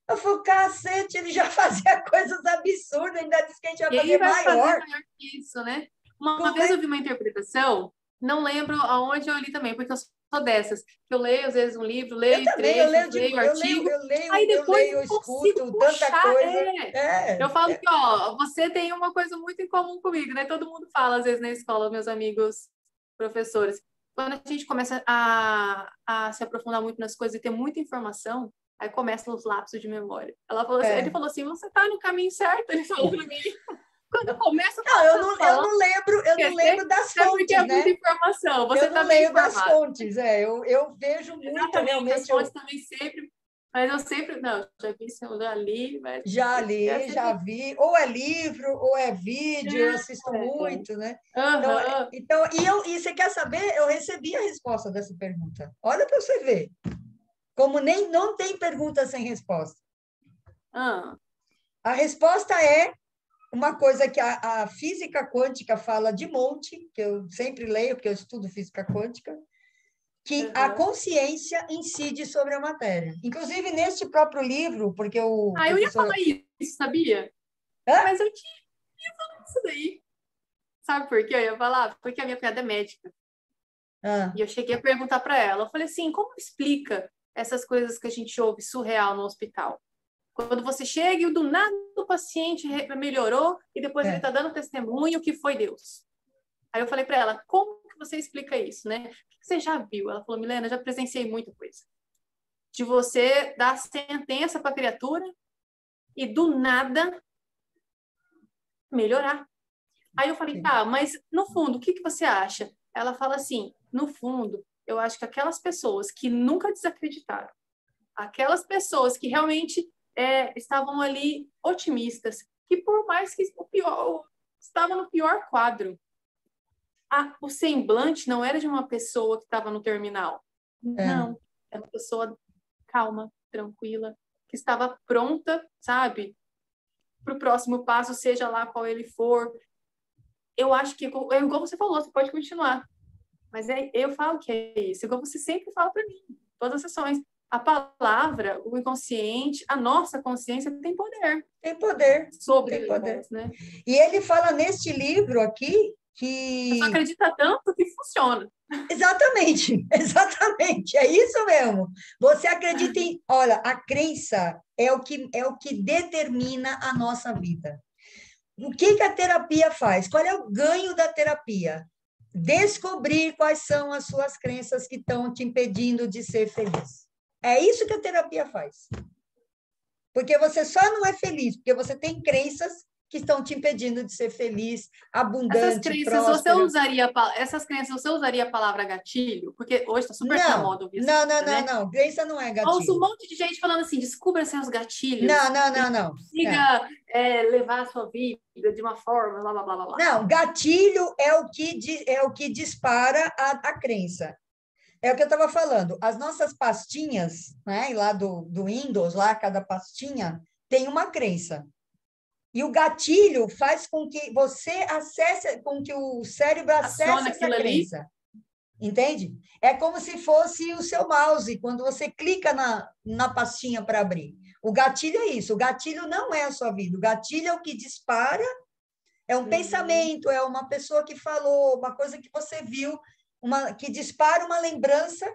Eu falei, cacete, ele já fazia coisas absurdas, ainda disse que a gente vai E aí fazer vai fazer maior. maior que isso, né? Uma Como vez é? eu vi uma interpretação, não lembro aonde eu li também, porque eu sou dessas, que eu leio às vezes um livro, Eu leio também, eu trechos, leio, leio artigo, aí eu depois leio, eu não consigo escuto tanta puxar. coisa. Eu falo que, ó, você tem uma coisa muito em comum comigo, né? Todo mundo fala, às vezes, na escola, meus amigos professores. Quando a gente começa a se aprofundar muito nas coisas e ter muita informação, aí começam os lapsos de memória. Ele É. falou assim, você tá no caminho certo, ele falou para mim. Quando começa Não, a falar, eu não lembro esquecer, das é porque fontes, é muita né? informação, você Eu está não bem leio das informado. fontes, eu vejo muito, Exatamente, as realmente, fontes também sempre, mas eu sempre, não, já vi isso, eu já li, mas já é li, já sempre. vi, ou é livro, ou é vídeo, eu assisto muito, né? Então, Aham, e você quer saber? Eu recebi a resposta dessa pergunta. Olha para você ver. Como nem não tem pergunta sem resposta. ah, A resposta é uma coisa que a física quântica fala de monte, que eu sempre leio, porque eu estudo física quântica, que a aham. consciência incide sobre a matéria. Inclusive, neste próprio livro, porque o Ah, eu ia professor. falar isso, sabia? Hã? Mas eu tinha isso daí. Sabe por quê? Eu ia falar? Porque a minha cunhada é médica. Ah, E eu cheguei a perguntar para ela. Eu falei assim: como explica essas coisas que a gente ouve surreal no hospital? Quando você chega e do nada o paciente melhorou e depois ele é. está dando testemunho que foi Deus. Aí eu falei para ela: como que você explica isso, né? O que você já viu? Ela falou: Milena, já presenciei muita coisa. De você dar sentença para a criatura e do nada melhorar. Aí eu falei, Sim. tá, mas no fundo, o que que você acha? Ela fala assim, no fundo, eu acho que aquelas pessoas que nunca desacreditaram, aquelas pessoas que realmente estavam ali otimistas, que por mais que o pior, estava no pior quadro, o semblante não era de uma pessoa que estava no terminal. É. Não, era uma pessoa calma, tranquila, que estava pronta, sabe, para o próximo passo, seja lá qual ele for. Eu acho que, é igual você falou, você pode continuar. Mas eu falo que é isso, igual você sempre fala para mim, todas as sessões. A palavra, o inconsciente, a nossa consciência tem poder Tem poder, tem sobre poder. nós, né? E ele fala neste livro aqui Eu só que acredita tanto que funciona. exatamente, exatamente, é isso mesmo. Você acredita em, olha, a crença é o que determina a nossa vida. O que que a terapia faz? Qual é o ganho da terapia? Descobrir quais são as suas crenças que estão te impedindo de ser feliz. É isso que a terapia faz. Porque você só não é feliz porque você tem crenças que estão te impedindo de ser feliz, abundante, próspero. Essas crenças, você usaria a palavra gatilho? Porque hoje está super na Não, moda ouvir essas não, não, coisas, não, né? não. Crença não é Ouço um gatilho. monte de gente falando assim, descubra seus Não, gatilhos não, e não, não. É. consiga levar a sua vida de uma forma, blá, blá, blá, blá, blá. Não, gatilho é o que dispara a crença. É o que eu estava falando. As nossas pastinhas, né, lá do Windows, lá cada pastinha tem uma crença. E o gatilho faz com que você acesse, com que o cérebro acesse Aciona essa aquilo ali. crença. Entende? É como se fosse o seu mouse, quando você clica na pastinha para abrir. O gatilho é isso. O gatilho não é a sua vida. O gatilho é o que dispara, é um Uhum. pensamento, é uma pessoa que falou, uma coisa que você viu, que dispara uma lembrança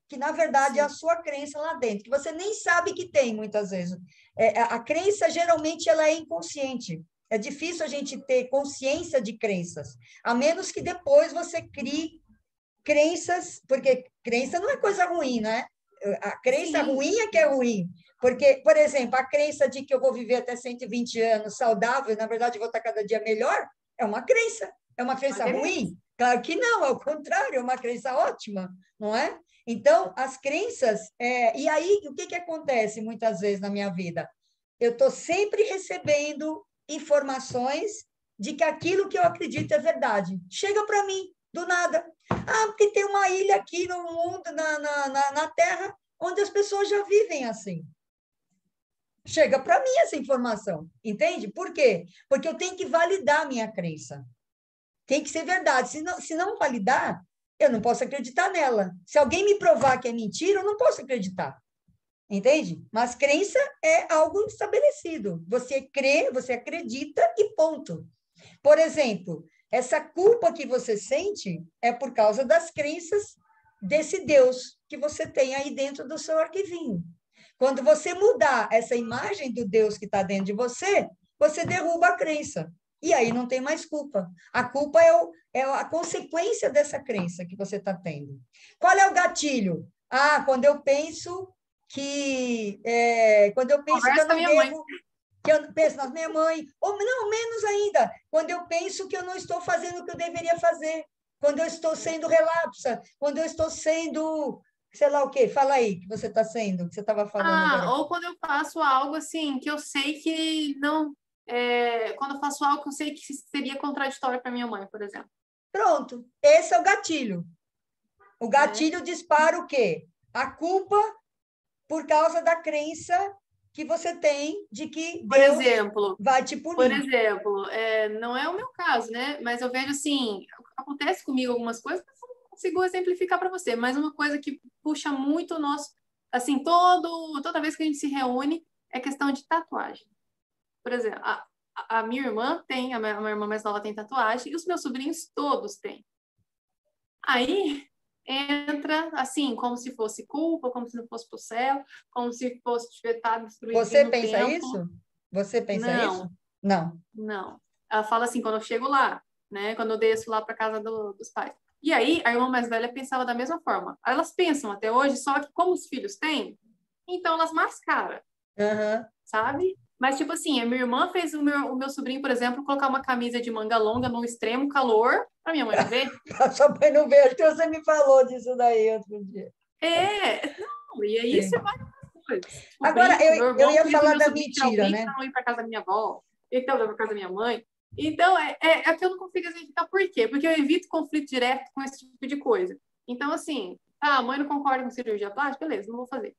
que, na verdade, é a Sim. sua crença lá dentro, que você nem sabe que tem, muitas vezes. A crença, geralmente, ela é inconsciente. É difícil a gente ter consciência de crenças, a menos que depois você crie crenças, porque crença não é coisa ruim, né? A crença Sim. ruim é que é ruim. Porque, por exemplo, a crença de que eu vou viver até 120 anos saudável, na verdade, eu vou estar cada dia melhor, é uma crença. É uma Uma crença crença. ruim? Claro que não, ao contrário, é uma crença ótima, não é? Então, as crenças. E aí, o que, que acontece muitas vezes na minha vida? Eu estou sempre recebendo informações de que aquilo que eu acredito é verdade. Chega para mim, do nada. Ah, porque tem uma ilha aqui no mundo, na Terra, onde as pessoas já vivem assim. Chega para mim essa informação, entende? Por quê? Porque eu tenho que validar a minha crença. Tem que ser verdade. Se não validar, eu não posso acreditar nela. Se alguém me provar que é mentira, eu não posso acreditar. Entende? Mas crença é algo estabelecido. Você crê, você acredita e ponto. Por exemplo, essa culpa que você sente é por causa das crenças desse Deus que você tem aí dentro do seu arquivinho. Quando você mudar essa imagem do Deus que está dentro de você, você derruba a crença. E aí não tem mais culpa. A culpa é a consequência dessa crença que você está tendo. Qual é o gatilho? Ah, quando eu penso que Conversa eu com a não minha mãe. devo, que eu penso na minha mãe, ou não, menos ainda, quando eu penso que eu não estou fazendo o que eu deveria fazer, quando eu estou sendo relapsa, quando eu estou sendo, sei lá o quê, fala aí, que você está sendo, que você estava falando agora. Ou quando eu faço algo assim, que eu sei que não. Quando eu faço algo que eu sei que seria contraditório para minha mãe, por exemplo. Pronto, esse é o gatilho. O gatilho dispara o quê? A culpa por causa da crença que você tem de que Deus vai te punir. Por exemplo, não é o meu caso, né? Mas eu vejo assim, acontece comigo algumas coisas, mas eu não consigo exemplificar para você. Mas uma coisa que puxa muito o nosso, assim, toda vez que a gente se reúne, é questão de tatuagem. Por exemplo, a minha irmã tem, a minha irmã mais nova tem tatuagem, e os meus sobrinhos todos têm. Aí entra assim, como se fosse culpa, como se não fosse pro céu, como se fosse estar destruído Você no pensa tempo. isso? Você pensa Não, isso? Não. não. Ela fala assim, quando eu chego lá, né? Quando eu desço lá para casa dos pais. E aí, a irmã mais velha pensava da mesma forma. Elas pensam até hoje, só que como os filhos têm, então elas mascaram, sabe? Mas, tipo assim, a minha irmã fez o meu sobrinho, por exemplo, colocar uma camisa de manga longa no extremo calor, para minha mãe não ver. A sua mãe não vê, acho que você me falou disso daí outro dia. Não, e aí você vai coisas. Tipo, agora, eu ia falar da sobrinho, mentira, né? Para não ir para casa da minha avó, então eu para casa da minha mãe. Então, é que eu não consigo exemplificar por quê? Porque eu evito conflito direto com esse tipo de coisa. Então, assim, a mãe não concorda com cirurgia plástica? Beleza, não vou fazer.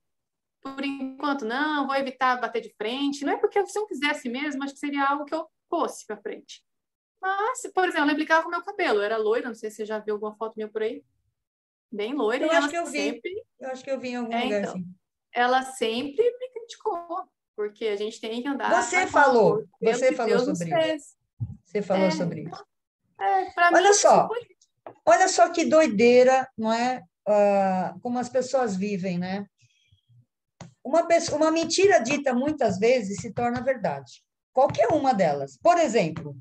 Por enquanto, não, vou evitar bater de frente. Não é porque se eu quisesse mesmo, acho que seria algo que eu fosse para frente. Mas, por exemplo, eu implicava com o meu cabelo. Eu era loira, não sei se você já viu alguma foto minha por aí. Bem loira, Eu e acho ela que eu vi. sempre. Eu acho que eu vi em algum lugar Então, assim. ela sempre me criticou, porque a gente tem que andar Você com a cor falou, do cabelo você que falou Deus nos sobre isso. fez. Você falou sobre isso. Para mim, Olha isso só, foi. olha só que doideira, não é? Como as pessoas vivem, né? Uma mentira dita muitas vezes se torna verdade. Qualquer uma delas. Por exemplo,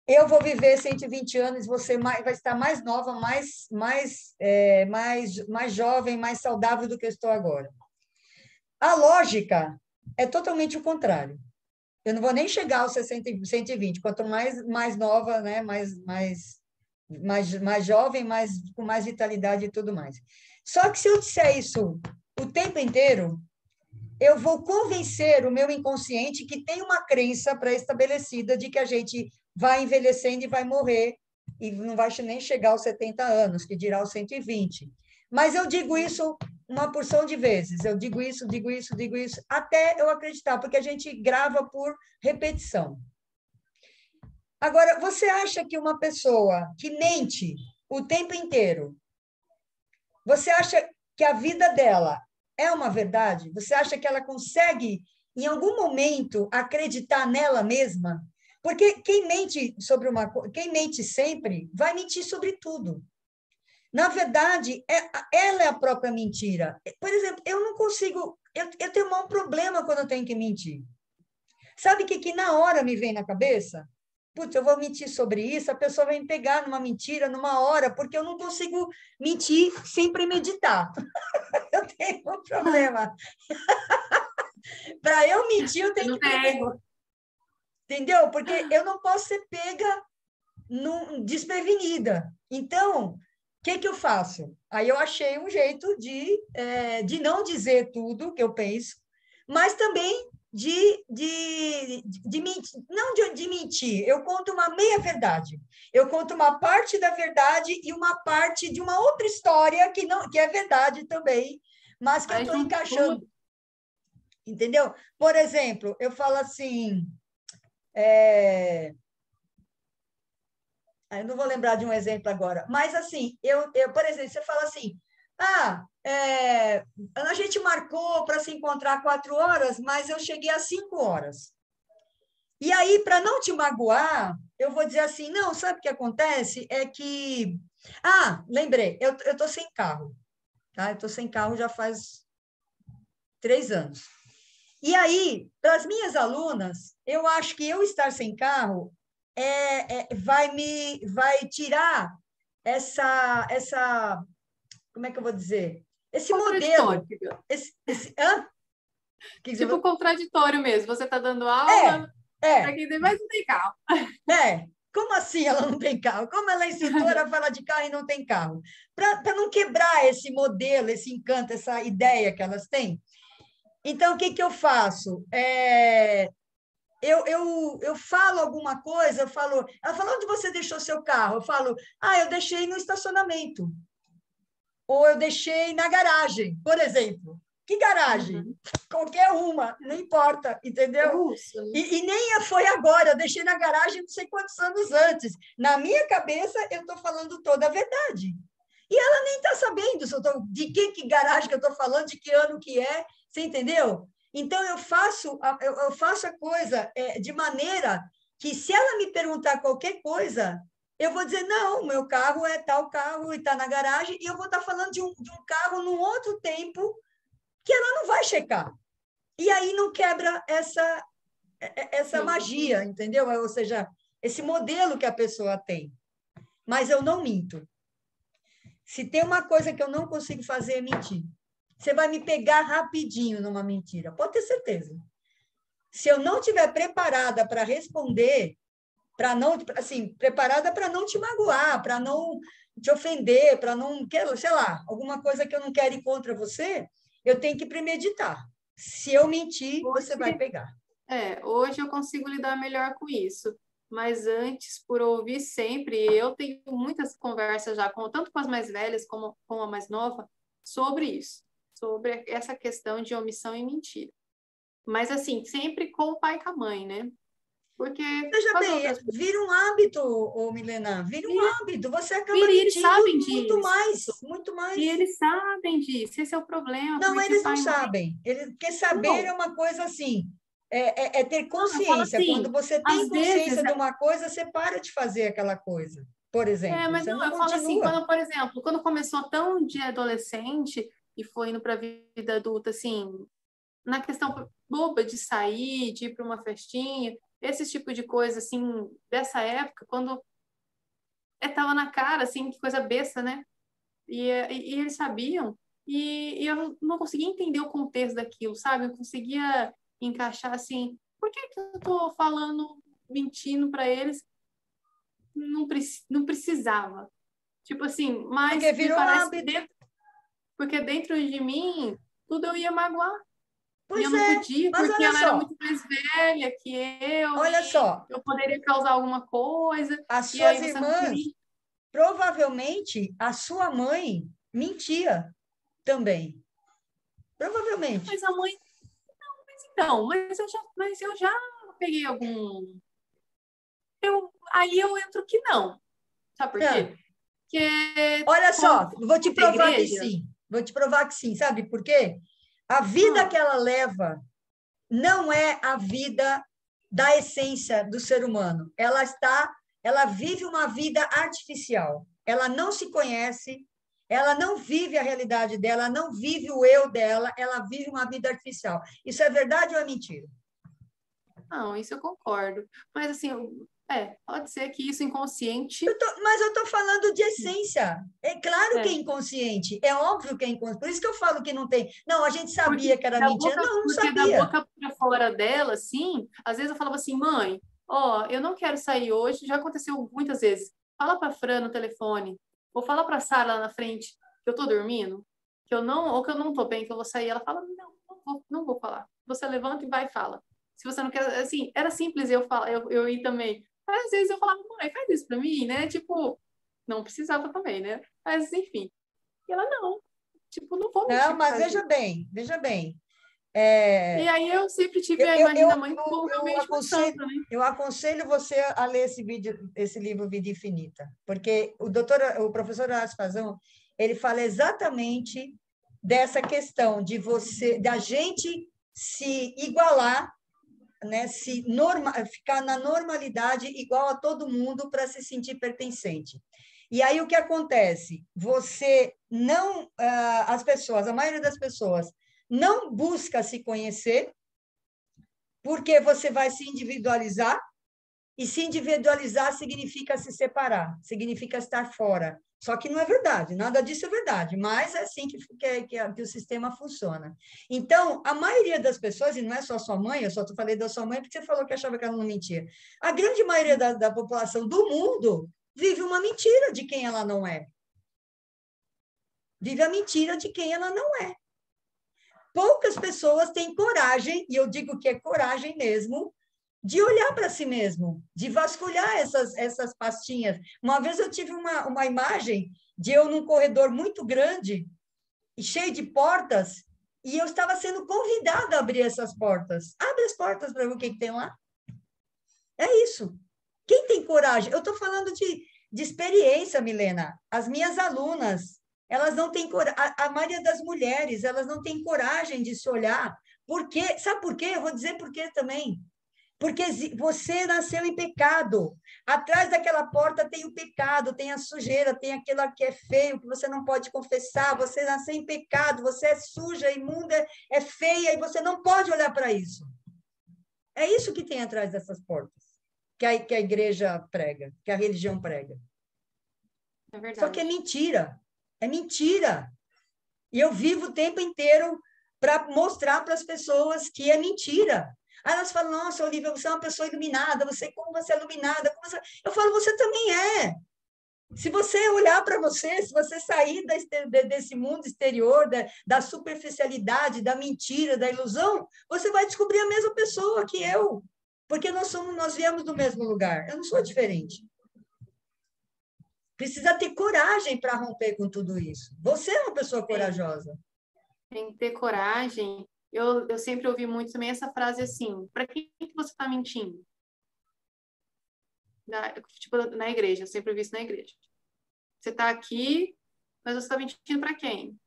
eu vou viver 120 anos, você vai estar mais nova, mais jovem, mais saudável do que eu estou agora. A lógica é totalmente o contrário. Eu não vou nem chegar aos 60, 120, quanto mais nova, né? mais jovem, com mais vitalidade e tudo mais. Só que se eu disser isso o tempo inteiro, eu vou convencer o meu inconsciente que tem uma crença pré-estabelecida de que a gente vai envelhecendo e vai morrer, e não vai nem chegar aos 70 anos, que dirá aos 120. Mas eu digo isso uma porção de vezes, eu digo isso, até eu acreditar, porque a gente grava por repetição. Agora, você acha que uma pessoa que mente o tempo inteiro, você acha que a vida dela é uma verdade? Você acha que ela consegue, em algum momento, acreditar nela mesma? Porque quem mente quem mente sempre, vai mentir sobre tudo. Na verdade, ela é a própria mentira. Por exemplo, eu não consigo, eu tenho um maior problema quando eu tenho que mentir. Sabe o que na hora me vem na cabeça? Putz, eu vou mentir sobre isso, a pessoa vai me pegar numa mentira, numa hora, porque eu não consigo mentir sem premeditar. Eu tenho um problema. Para eu mentir, eu tenho que premeditar. Entendeu? Porque eu não posso ser pega desprevenida. Então, o que eu faço? Aí eu achei um jeito de não dizer tudo que eu penso, mas também de mentir, não de mentir, eu conto uma meia-verdade. Eu conto uma parte da verdade e uma parte de uma outra história que, não, que é verdade também, mas que eu Aí estou junto encaixando, tudo. entendeu? Por exemplo, eu falo assim, eu não vou lembrar de um exemplo agora, mas assim, por exemplo, você fala assim, a gente marcou para se encontrar 4 horas, mas eu cheguei às 5 horas. E aí, para não te magoar, eu vou dizer assim, não, sabe o que acontece? É que... lembrei, eu estou sem carro, tá? Eu estou sem carro já faz 3 anos. E aí, para as minhas alunas, eu acho que eu estar sem carro vai tirar como é que eu vou dizer? Esse Contraditório. modelo. Hã? Que Tipo você... contraditório mesmo. Você está dando aula É, para é, quem tem, mas não tem carro. é. Como assim ela não tem carro? Como ela é instrutora, fala de carro e não tem carro? Para não quebrar esse modelo, esse encanto, essa ideia que elas têm. Então, o que eu faço? Eu falo alguma coisa, ela fala, onde você deixou seu carro? Eu falo, eu deixei no estacionamento. Ou eu deixei na garagem, por exemplo. Que garagem? Uhum. Qualquer uma, não importa, entendeu? Russo, né? E nem foi agora, eu deixei na garagem não sei quantos anos antes. Na minha cabeça, eu estou falando toda a verdade. E ela nem está sabendo de que garagem que eu estou falando, de que ano que é, você entendeu? Então, eu faço a coisa de maneira que, se ela me perguntar qualquer coisa, eu vou dizer, não, meu carro é tal carro e está na garagem, e eu vou estar falando de um carro num outro tempo que ela não vai checar. E aí não quebra essa Sim. magia, entendeu? Ou seja, esse modelo que a pessoa tem. Mas eu não minto. Se tem uma coisa que eu não consigo fazer é mentir. Você vai me pegar rapidinho numa mentira, pode ter certeza. Se eu não estiver preparada para responder, para não, assim, preparada para não te magoar, para não te ofender, para não, sei lá, alguma coisa que eu não quero ir contra você, eu tenho que premeditar. Se eu mentir, você vai Hoje, pegar. hoje eu consigo lidar melhor com isso. Mas antes, por ouvir sempre, eu tenho muitas conversas já, tanto com as mais velhas como com a mais nova, sobre isso, sobre essa questão de omissão e mentira. Mas, assim, sempre com o pai e com a mãe, né? Porque Veja com as bem, outras vira um hábito, Milena, vira um pessoas, hábito. Você acaba e eles mentindo sabem muito disso. mais, muito E mais. eles sabem disso. Esse é o problema, Não, porque eles não pai e mãe sabem. Porque saber é não. uma coisa assim, é ter Não, eu falo consciência. Quando assim, você tem às vezes, consciência de uma coisa, você para de fazer aquela coisa, por exemplo. mas Você não, não eu falo assim, continua. quando, por exemplo, quando começou tão de adolescente e foi indo para a vida adulta, assim, na questão boba de sair, de ir para uma festinha, esse tipo de coisa, assim, dessa época, quando tava na cara, assim, que coisa besta, né? E eles sabiam, e eu não conseguia entender o contexto daquilo, sabe? Eu conseguia encaixar assim, por que que eu tô falando, mentindo para eles? Não precisava. Tipo assim, Porque mas me virou parece que hábito. porque dentro de mim, tudo eu ia magoar. E eu Pois não é, podia, mas porque olha ela era só, muito mais velha que eu, olha e só, eu poderia causar alguma coisa, as e aí suas você não irmãs, queria. provavelmente a sua mãe mentia também. Provavelmente. Mas a mãe, então, mas eu já peguei algum. Aí eu entro que não. Sabe por Ah, quê? Porque olha como só, vou te a provar que igreja, sim. Vou te provar que sim. Sabe por quê? A vida ah, que ela leva não é a vida da essência do ser humano. Ela vive uma vida artificial. Ela não se conhece, ela não vive a realidade dela, não vive o eu dela, ela vive uma vida artificial. Isso é verdade ou é mentira? não, isso eu concordo. Mas assim, pode ser que isso inconsciente. Mas eu estou falando de essência. É claro que é É, inconsciente, é óbvio que é inconsciente. Por isso que eu falo que não tem. Não, a gente sabia que era mentira. Não, não porque da sabia. boca para fora dela, assim, às vezes eu falava assim, mãe, ó, eu não quero sair hoje, já aconteceu muitas vezes. Fala para Fran no telefone, ou fala para Sara lá na frente que eu tô dormindo, que eu não, ou que eu não tô bem, que eu vou sair. Ela fala, não, não vou falar. Você levanta e vai e fala. Se você não quer, assim, era simples eu ir também. Às vezes eu falava, mãe, faz isso pra mim, né? Tipo, não precisava também, né? Mas, enfim. E ela, não. Tipo, não vou Não, mentir pra mas fazer. veja bem. E aí eu sempre tive Eu, a eu, imagem eu, da mãe como realmente uma santa, né? eu aconselho você a ler esse livro Vida Infinita, porque o professor Horácio Pazão, ele fala exatamente dessa questão da gente se igualar, né, ficar na normalidade igual a todo mundo para se sentir pertencente. E aí o que acontece? Você não, as pessoas, a maioria das pessoas não busca se conhecer, porque você vai se individualizar, e se individualizar significa se separar, significa estar fora. Só que não é verdade, nada disso é verdade, mas é assim que o sistema funciona. Então, a maioria das pessoas, e não é só sua mãe, eu só falei da sua mãe porque você falou que achava que ela não mentia, a grande maioria da população do mundo vive uma mentira de quem ela não é. Vive a mentira de quem ela não é. Poucas pessoas têm coragem, e eu digo que é coragem mesmo, de olhar para si mesmo, de vasculhar essas pastinhas. Uma vez eu tive uma imagem de eu num corredor muito grande e cheio de portas, e eu estava sendo convidada a abrir essas portas. Abre as portas para ver o que tem lá. É isso. Quem tem coragem? Eu estou falando de experiência, Milena. As minhas alunas, elas não têm coragem. A maioria das mulheres, elas não têm coragem de se olhar. Por quê? Sabe por quê? Eu vou dizer por quê também. Porque você nasceu em pecado. Atrás daquela porta tem o pecado, tem a sujeira, tem aquilo que é feio, que você não pode confessar. Você nasceu em pecado, você é suja, imunda, é feia, e você não pode olhar para isso. É isso que tem atrás dessas portas, que a igreja prega, que a religião prega. É verdade. Só que é mentira. É mentira. E eu vivo o tempo inteiro para mostrar para as pessoas que é mentira. Aí elas falam, nossa, Olivia, você é uma pessoa iluminada, como você é iluminada? Eu falo, você também é. Se você olhar para você, se você sair desse mundo exterior, da superficialidade, da mentira, da ilusão, você vai descobrir a mesma pessoa que eu. Porque nós viemos do mesmo lugar. Eu não sou diferente. Precisa ter coragem para romper com tudo isso. Você é uma pessoa corajosa. Tem que ter coragem. Eu sempre ouvi muito também essa frase assim, para quem que você está mentindo? Tipo, na igreja, eu sempre ouvi isso na igreja. Você está aqui, mas você está mentindo para quem?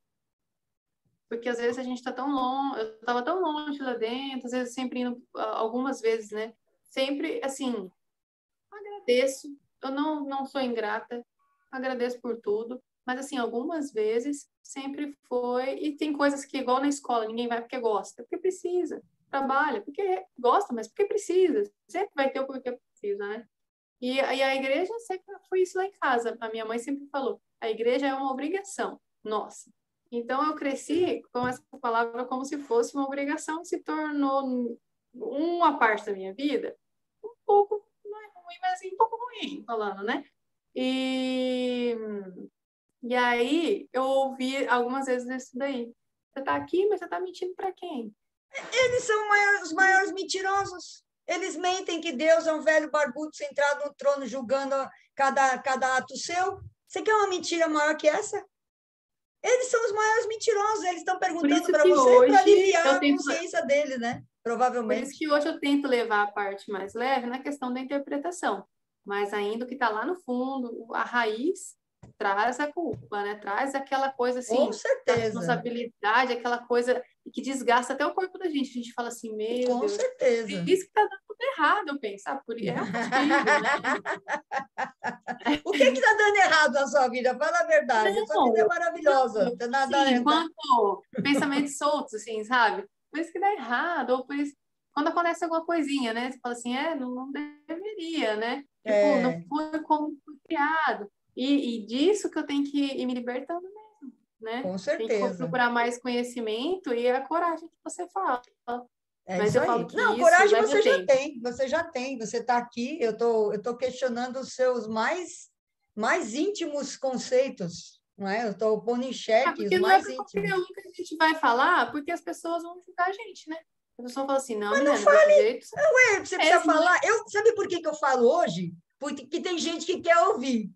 Porque às vezes a gente está tão longe, eu estava tão longe lá dentro, às vezes sempre indo, algumas vezes, né? Sempre, assim, agradeço, eu não sou ingrata, agradeço por tudo, mas, assim, algumas vezes sempre foi, e tem coisas que, igual na escola, ninguém vai porque gosta, porque precisa, trabalha, porque gosta, mas porque precisa, sempre vai ter o porquê precisa, né? E a igreja sempre foi isso lá em casa, a minha mãe sempre falou, a igreja é uma obrigação nossa. Então, eu cresci com essa palavra como se fosse uma obrigação, se tornou uma parte da minha vida, um pouco, não é ruim, mas assim, um pouco ruim, falando, né? E, e aí, eu ouvi algumas vezes isso daí. Você tá aqui, mas você tá mentindo para quem? Eles são os maiores mentirosos. Eles mentem que Deus é um velho barbudo sentado no trono julgando cada ato seu. Você quer uma mentira maior que essa? Eles são os maiores mentirosos. Eles estão Por perguntando isso para que você para hoje aliviar eu a tento, consciência deles, né? por isso Provavelmente. que hoje eu tento levar a parte mais leve na questão da interpretação. Mas ainda o que está lá no fundo, a raiz traz a culpa, né? Traz aquela coisa Com assim, da certeza. responsabilidade, aquela coisa que desgasta até o corpo da gente. A gente fala assim, meu Com Deus, por certeza. isso que tá dando tudo errado, eu penso, é um castigo, né? O que está dando errado na sua vida? Fala a verdade. A sua vida é Não, maravilhosa. Não tem nada, sim, enquanto pensamentos soltos, assim, sabe? Por isso que dá errado, ou por isso, quando acontece alguma coisinha, né? Você fala assim, não deveria, né? Tipo, não é, foi como foi criado. E disso que eu tenho que ir me libertando mesmo, né? com Tem que certeza. procurar mais conhecimento e a coragem que você fala. É Mas isso eu falo aí. que Não, isso coragem leva você já tempo. tem, você já tem. Você está aqui, eu tô questionando os seus mais íntimos conceitos, não é? Eu estou pondo em Ah, xeque os porque não é mais para qualquer íntimos. um que a gente vai falar, porque as pessoas vão julgar a gente, né? A pessoa fala assim, não, Mas não Milena, desse fale. jeito Ué, você precisa mesmo, né? falar. Sabe por que que eu falo hoje? Porque tem gente que quer ouvir.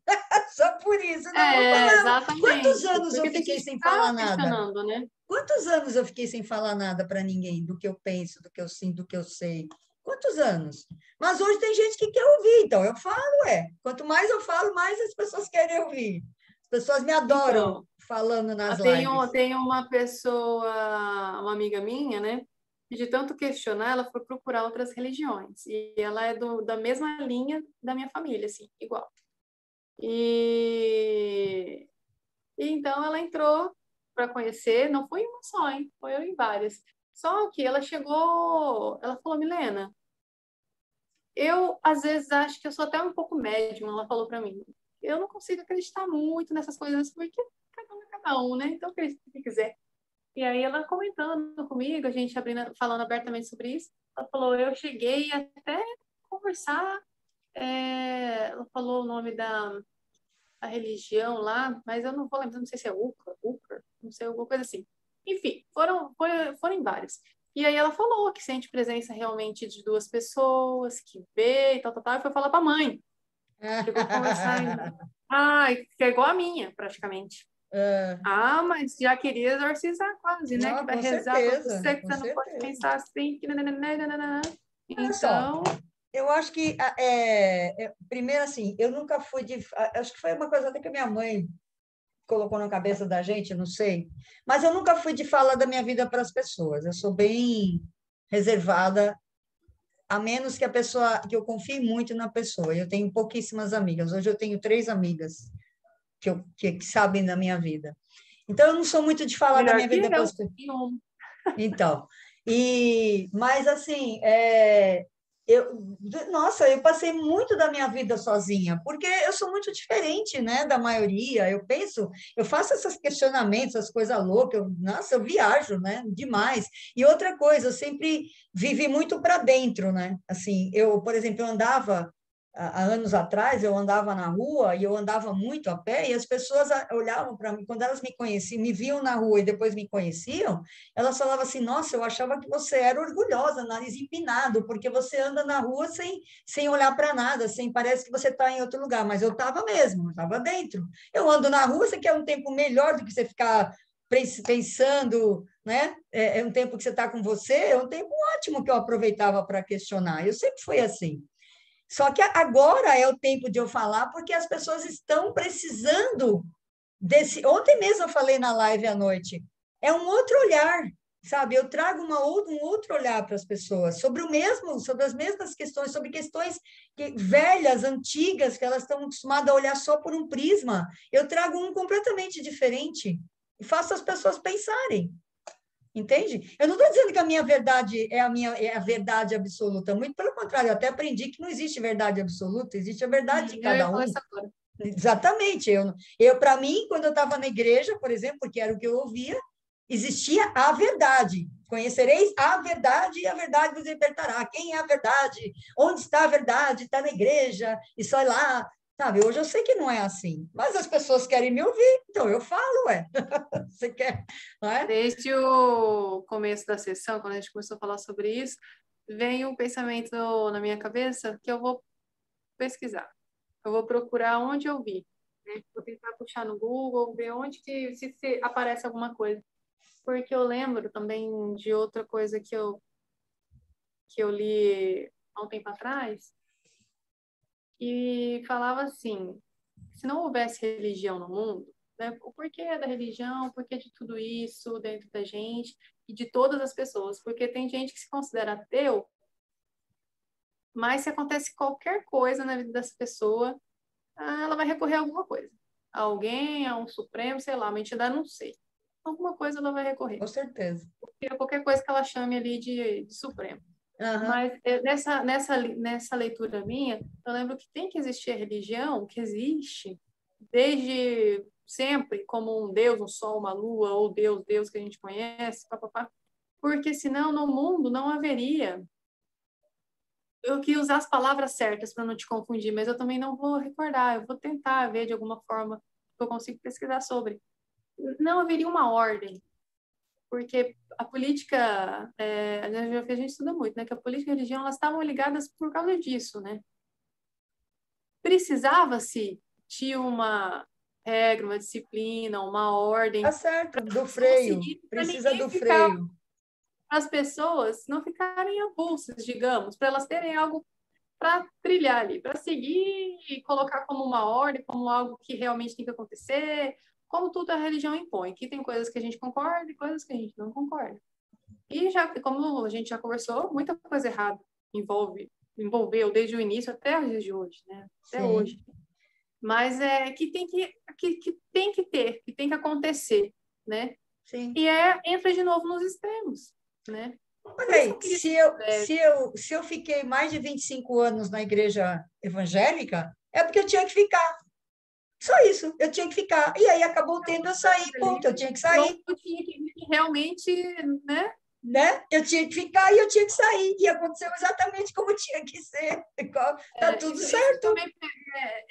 Só por isso. Não, vou É, falar. Quantos exatamente. anos eu Porque tem fiquei gente que sem está falar nada? questionando, né? Quantos anos eu fiquei sem falar nada para ninguém do que eu penso, do que eu sinto, do que eu sei? Quantos anos? Mas hoje tem gente que quer ouvir, então eu falo, é. Quanto mais eu falo, mais as pessoas querem ouvir. As pessoas me adoram Então, falando nas tem lives. tem uma pessoa, uma amiga minha, né? Que de tanto questionar, ela foi procurar outras religiões. E ela é da mesma linha da minha família, assim, igual. E, e então ela entrou para conhecer, não foi em uma só, hein? Foi em várias. Só que ela chegou, ela falou, Milena, eu às vezes acho que eu sou até um pouco médium, ela falou para mim. Eu não consigo acreditar muito nessas coisas, porque cada um é cada um, né? Então acredita se quiser. E aí ela comentando comigo, a gente abrindo, falando abertamente sobre isso, ela falou, eu cheguei até conversar, ela falou o nome da religião lá, mas eu não vou lembrar, não sei se é Ucar, não sei, alguma coisa assim. Enfim, foram em vários. E aí ela falou que sente presença realmente de duas pessoas, que vê e tal, tal, tal, e foi falar para a mãe. Chegou a conversar, que é igual a minha, praticamente. Ah, mas já queria exorcizar quase, né? Que Não, vai rezar para você, que com você não pode certeza. pensar assim. Que nananana. Olha só, Então, eu acho que, primeiro assim, eu nunca fui de. Acho que foi uma coisa até que a minha mãe colocou na cabeça da gente, não sei. Mas eu nunca fui de falar da minha vida para as pessoas. Eu sou bem reservada, a menos que que eu confie muito na pessoa. Eu tenho pouquíssimas amigas. Hoje eu tenho 3 amigas que sabem da minha vida. Então, eu não sou muito de falar da melhor minha que vida para as eu. pessoas. E um. Então, mas assim, nossa, eu passei muito da minha vida sozinha, porque eu sou muito diferente, né, da maioria. Eu penso, eu faço esses questionamentos, essas coisas loucas, nossa, eu viajo, né, demais. E outra coisa, eu sempre vivi muito para dentro, né? Assim, por exemplo, eu andava há anos atrás, eu andava na rua e eu andava muito a pé e as pessoas olhavam para mim, quando elas me conheciam, me viam na rua e depois me conheciam, elas falavam assim, nossa, eu achava que você era orgulhosa, nariz empinado, porque você anda na rua sem olhar para nada, parece que você está em outro lugar, mas eu estava mesmo, eu estava dentro. Eu ando na rua, você quer um tempo melhor do que você ficar pensando, né? É um tempo que você está com você, é um tempo ótimo que eu aproveitava para questionar. Eu sempre fui assim. Só que agora é o tempo de eu falar, porque as pessoas estão precisando desse. Ontem mesmo eu falei na live à noite. É um outro olhar, sabe? Eu trago um outro olhar para as pessoas sobre sobre as mesmas questões, sobre questões velhas, antigas, que elas estão acostumadas a olhar só por um prisma. Eu trago um completamente diferente e faço as pessoas pensarem. Entende? Eu não estou dizendo que a minha verdade é a verdade absoluta, muito pelo contrário, eu até aprendi que não existe verdade absoluta, existe a verdade de Eu ia cada falar um. isso agora. Exatamente. Para mim, quando eu estava na igreja, por exemplo, porque era o que eu ouvia, existia a verdade. Conhecereis a verdade e a verdade vos libertará. Quem é a verdade? Onde está a verdade? Está na igreja, e só lá. Sabe, hoje eu sei que não é assim, mas as pessoas querem me ouvir, então eu falo, ué. Você quer, não é? Desde o começo da sessão, quando a gente começou a falar sobre isso, vem um pensamento na minha cabeça que eu vou pesquisar. Eu vou procurar onde eu vi, né? Vou tentar puxar no Google, ver onde que se aparece alguma coisa. Porque eu lembro também de outra coisa que eu li há um tempo atrás, e falava assim, se não houvesse religião no mundo, né, o porquê da religião, o porquê de tudo isso dentro da gente e de todas as pessoas, porque tem gente que se considera ateu, mas se acontece qualquer coisa na vida dessa pessoa, ela vai recorrer a alguma coisa. A alguém, a um supremo, sei lá, uma entidade, não sei. Alguma coisa ela vai recorrer. Com certeza. Qualquer coisa que ela chame ali de supremo. Aham. Mas nessa leitura minha, eu lembro que tem que existir a religião, que existe desde sempre, como um Deus, um sol, uma lua, ou Deus que a gente conhece, papapá, porque senão no mundo não haveria. Eu queria usar as palavras certas para não te confundir, mas eu também não vou recordar, eu vou tentar ver de alguma forma que eu consigo pesquisar sobre. Não haveria uma ordem, porque a política, a gente estuda muito, né? Que a política e a religião, elas estavam ligadas por causa disso, né? Precisava-se de uma regra, uma disciplina, uma Tá ordem certo, para do as pessoas freio, seguirem, para precisa ninguém do ficar, freio. para as pessoas não ficarem avulsas, digamos, para elas terem algo para trilhar ali, para seguir e colocar como uma ordem, como algo que realmente tem que acontecer, como tudo a religião impõe, que tem coisas que a gente concorda e coisas que a gente não concorda. E já, como a gente já conversou, muita coisa errada envolveu desde o início até os dias de hoje, né? Até Sim. hoje. Mas é que tem que tem que ter, que tem que acontecer, né? Sim. E entra de novo nos extremos, né? Olha aí, se eu fiquei mais de 25 anos na igreja evangélica, é porque eu tinha que ficar. Só isso, eu tinha que ficar. E aí acabou tendo eu sair, ponto, eu tinha que sair. Eu tinha que realmente, né? Né? Eu tinha que ficar e eu tinha que sair. E aconteceu exatamente como tinha que ser. Tá tudo certo. Também,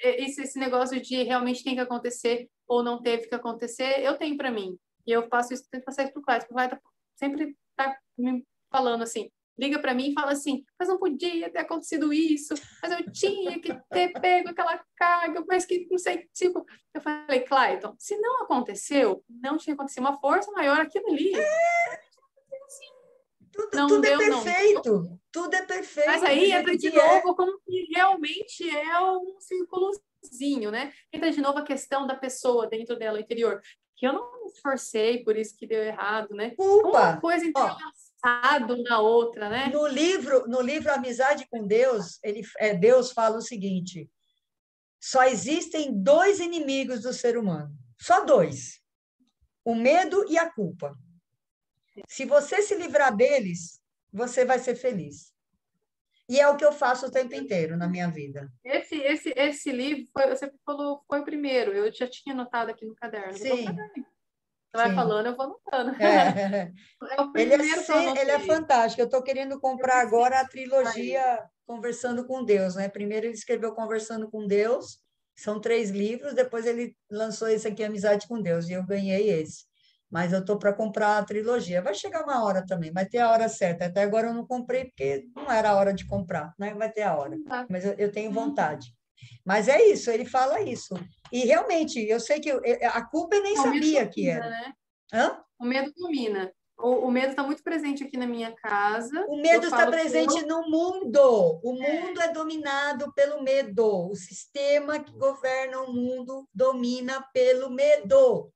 esse negócio de realmente tem que acontecer ou não teve que acontecer, eu tenho para mim. E eu faço isso, tento passar isso pro Cláudio. O Cláudio sempre tá me falando assim, liga para mim e fala assim, mas não podia ter acontecido isso, mas eu tinha que ter pego aquela carga, mas que não sei, tipo... Eu falei, Clayton, se não aconteceu, não tinha acontecido uma força maior aquilo ali. Tudo é Não perfeito. Tudo é perfeito. Mas aí entra de novo como que realmente é um círculozinho, né? Entra de novo a questão da pessoa dentro dela, interior. Que eu não me esforcei, por isso que deu errado, né? Culpa. Uma coisa entrelaçada na outra, né? No livro Amizade com Deus, Deus fala o seguinte: só existem dois inimigos do ser humano. Só dois. O medo e a culpa. Se você se livrar deles, você vai ser feliz. E é o que eu faço o tempo inteiro na minha vida. Esse livro, você falou, foi o primeiro. Eu já tinha anotado aqui no caderno. Sim. Você vai falando, eu vou anotando. É o primeiro ele é anotei. fantástico. Eu estou querendo comprar agora a trilogia Conversando com Deus, né? Primeiro ele escreveu Conversando com Deus, são 3 livros, depois ele lançou esse aqui, Amizade com Deus, e eu ganhei esse. Mas eu estou para comprar a trilogia. Vai chegar uma hora também, vai ter a hora certa. Até agora eu não comprei porque não era a hora de comprar, né? Vai ter a hora. Mas eu tenho vontade. Mas é isso, ele fala isso. E realmente, eu sei que a culpa eu nem sabia que era. Né? Hã? O medo domina. O medo está muito presente aqui na minha casa. O medo está presente no mundo. O mundo é dominado pelo medo. O sistema que governa o mundo domina pelo medo.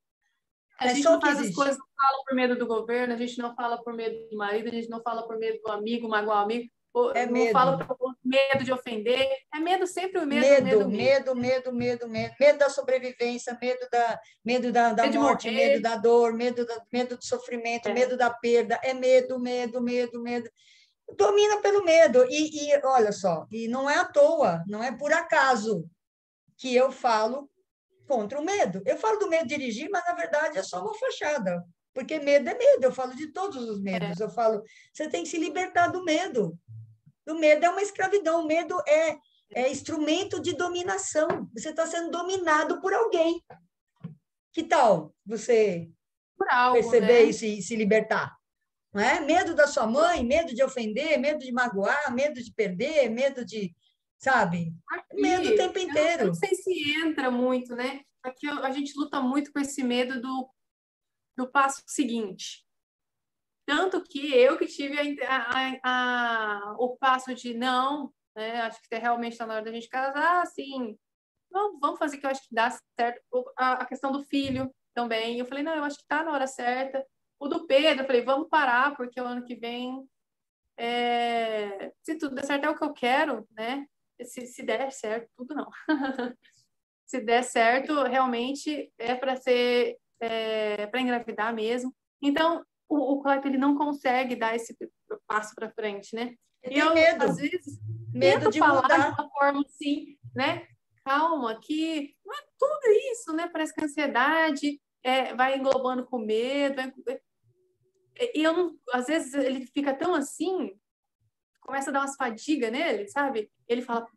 A gente não faz as coisas, não fala por medo do governo, a gente não fala por medo do marido, a gente não fala por medo do amigo, magoar o amigo. Não fala por medo de ofender. É medo sempre o medo. Medo da sobrevivência, medo da morte, medo da dor, medo do sofrimento, medo da perda. É medo. Domina pelo medo. E olha só, e não é à toa, não é por acaso que eu falo contra o medo. Eu falo do medo de dirigir, mas na verdade é só uma fachada. Porque medo é medo, eu falo de todos os medos. Eu falo, você tem que se libertar do medo. O medo é uma escravidão, o medo é instrumento de dominação. Você está sendo dominado por alguém. Que tal você perceber isso e se libertar? Não é? Medo da sua mãe, medo de ofender, medo de magoar, medo de perder, medo de, sabe? Medo o tempo inteiro. Eu não sei se entra muito, né? Aqui a gente luta muito com esse medo do passo seguinte. Tanto que eu que tive o passo de não, né? Acho que realmente está na hora da gente casar, assim, vamos fazer que eu acho que dá certo. A questão do filho também. Eu falei, não, eu acho que está na hora certa. O do Pedro, eu falei, vamos parar, porque o ano que vem, se tudo der certo, é o que eu quero, né? Se der certo, tudo não. Se der certo, realmente é para ser, para engravidar mesmo. Então, o Clayton, ele não consegue dar esse passo para frente, né? E eu, medo. Às vezes, medo de falar mudar. de uma forma assim, né? Calma, que não é tudo isso, né? Parece que a ansiedade vai englobando com medo. E eu não, às vezes ele fica tão assim, começa a dar umas fadigas nele, sabe? Ele fala,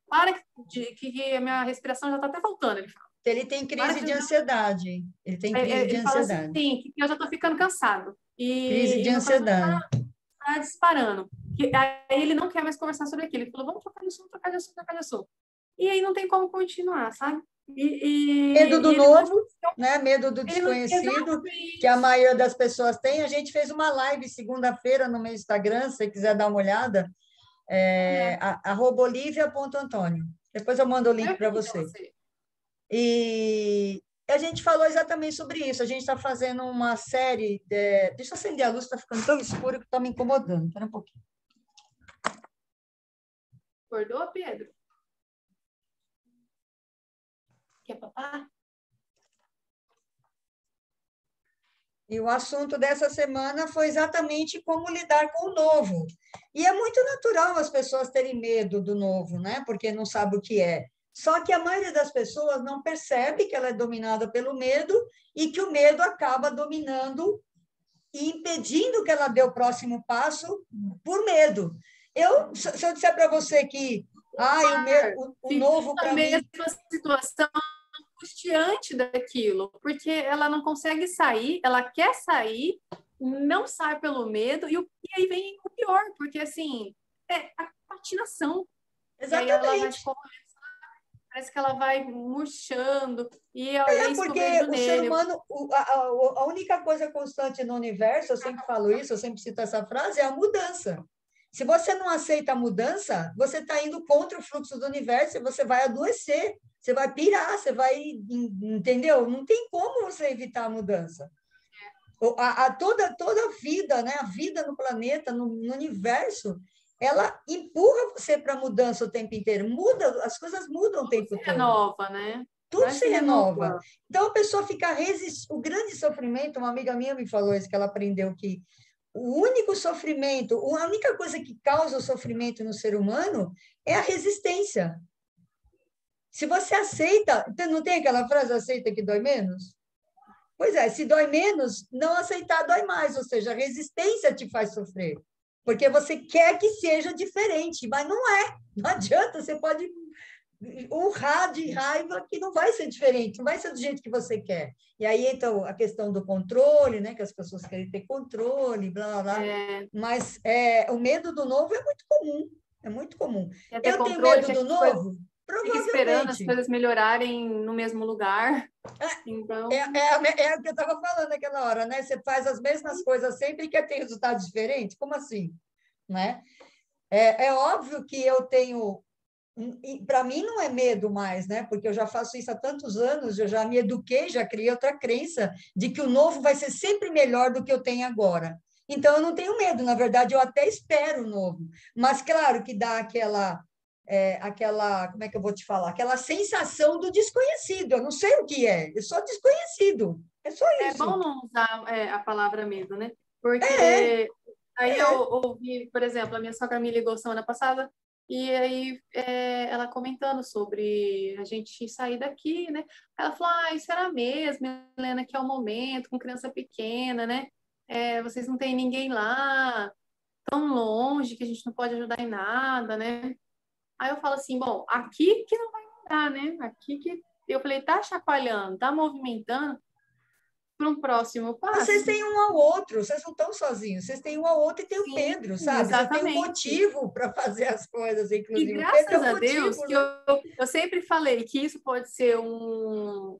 que a minha respiração já tá até faltando, ele fala. Ele tem crise de ansiedade. Ele tem crise de ansiedade. Fala assim, que eu já tô ficando cansado. Crise de e meu coração ansiedade. tá disparando. Aí ele não quer mais conversar sobre aquilo. Ele falou, vamos trocar de assunto, trocar de assunto, trocar de assunto. E aí não tem como continuar, sabe? Medo do E ele não... novo, né? Medo do Ele não, desconhecido, que a exatamente. maioria das pessoas tem. A gente fez uma live segunda-feira no meu Instagram, se você quiser dar uma olhada, É, @olivia.antônio. Depois eu mando o link eu para vi pra você. você. E a gente falou exatamente sobre isso. A gente está fazendo uma série. Deixa eu acender a luz, está ficando tão escuro que está me incomodando. Espera um pouquinho. Acordou, Pedro? Quer papar? E o assunto dessa semana foi exatamente como lidar com o novo. E é muito natural as pessoas terem medo do novo, né? Porque não sabe o que é. Só que a maioria das pessoas não percebe que ela é dominada pelo medo e que o medo acaba dominando e impedindo que ela dê o próximo passo por medo. Se eu disser para você que o Ficou novo na para mesma mim. situação angustiante daquilo, porque ela não consegue sair, ela quer sair, não sai pelo medo, e aí vem o pior, porque assim, é a patinação. E aí ela vai Exatamente. parece que ela vai murchando, e é É isso que eu porque vejo o ser nele. humano, a única coisa constante no universo, eu sempre falo isso, eu sempre cito essa frase, é a mudança. Se você não aceita a mudança, você está indo contra o fluxo do universo e você vai adoecer, você vai pirar, você vai, entendeu? Não tem como você evitar a mudança. Toda a vida, né? A vida no planeta, no universo, ela empurra você para a mudança o tempo inteiro. Muda, as coisas mudam o Tudo se tempo todo. renova, né? Tudo Vai se se renova. renovando. Então, a pessoa fica resistindo. O grande sofrimento, uma amiga minha me falou isso, que ela aprendeu que o único sofrimento, a única coisa que causa o sofrimento no ser humano é a resistência. Se você aceita, não tem aquela frase, aceita que dói menos? Pois é, se dói menos, não aceitar dói mais, ou seja, a resistência te faz sofrer, porque você quer que seja diferente, mas não é, não adianta, você pode urrar de raiva que não vai ser diferente, não vai ser do jeito que você quer. E aí, então, a questão do controle, né, que as pessoas querem ter controle, blá, blá, blá, É, mas o medo do novo é muito comum, é muito comum. quer ter Eu tenho controle, medo quer do que as coisas novo? fique esperando as Provavelmente. coisas melhorarem no mesmo lugar. Então, É o que eu estava falando naquela hora, né? Você faz as mesmas coisas sempre e quer ter resultados diferentes? Como assim? Né? É óbvio que eu tenho. Para mim não é medo mais, né? Porque eu já faço isso há tantos anos, eu já me eduquei, já criei outra crença de que o novo vai ser sempre melhor do que eu tenho agora. Então eu não tenho medo, na verdade eu até espero o novo. Mas claro que dá aquela, como é que eu vou te falar? Aquela sensação do desconhecido. Eu não sei o que é, eu sou desconhecido. É só é bom isso. não usar a palavra medo, né? É, Porque aí eu é. ouvi, por exemplo, a minha sogra me ligou semana passada e aí ela comentando sobre a gente sair daqui, né? Ela falou, isso era mesmo, Helena, que é o momento, com criança pequena, né? Vocês não têm ninguém lá, tão longe que a gente não pode ajudar em nada, né? Aí eu falo assim, bom, aqui que não vai mudar, né? Aqui que eu falei, tá chacoalhando, tá movimentando para um próximo Vocês passo? têm um ao outro, vocês não estão sozinhos, vocês têm um ao outro e tem o Sim, Pedro, sabe? Vocês têm um exatamente. motivo para fazer as coisas, E inclusive. O Pedro é graças um a Deus motivo, que né? eu sempre falei que isso pode ser um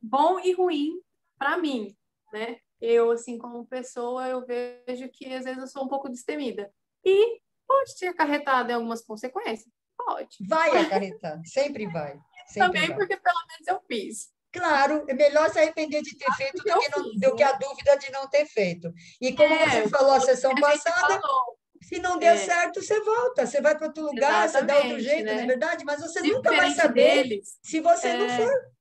bom e ruim para mim, né? Eu, assim, como pessoa, eu vejo que às vezes eu sou um pouco destemida. E pode ter acarretado em algumas consequências? Pode. Vai acarretar, sempre vai, sempre Também vai. porque pelo menos eu fiz. Claro, é melhor se arrepender de ter feito Porque eu fiz, do que a né? dúvida de não ter feito. E como você falou a Pelo sessão que a gente passada, falou. se não der É, certo, você volta, você vai para outro lugar, você dá outro exatamente, jeito, não é né? verdade? Mas você nunca vai Diferente saber deles, se você não for. é,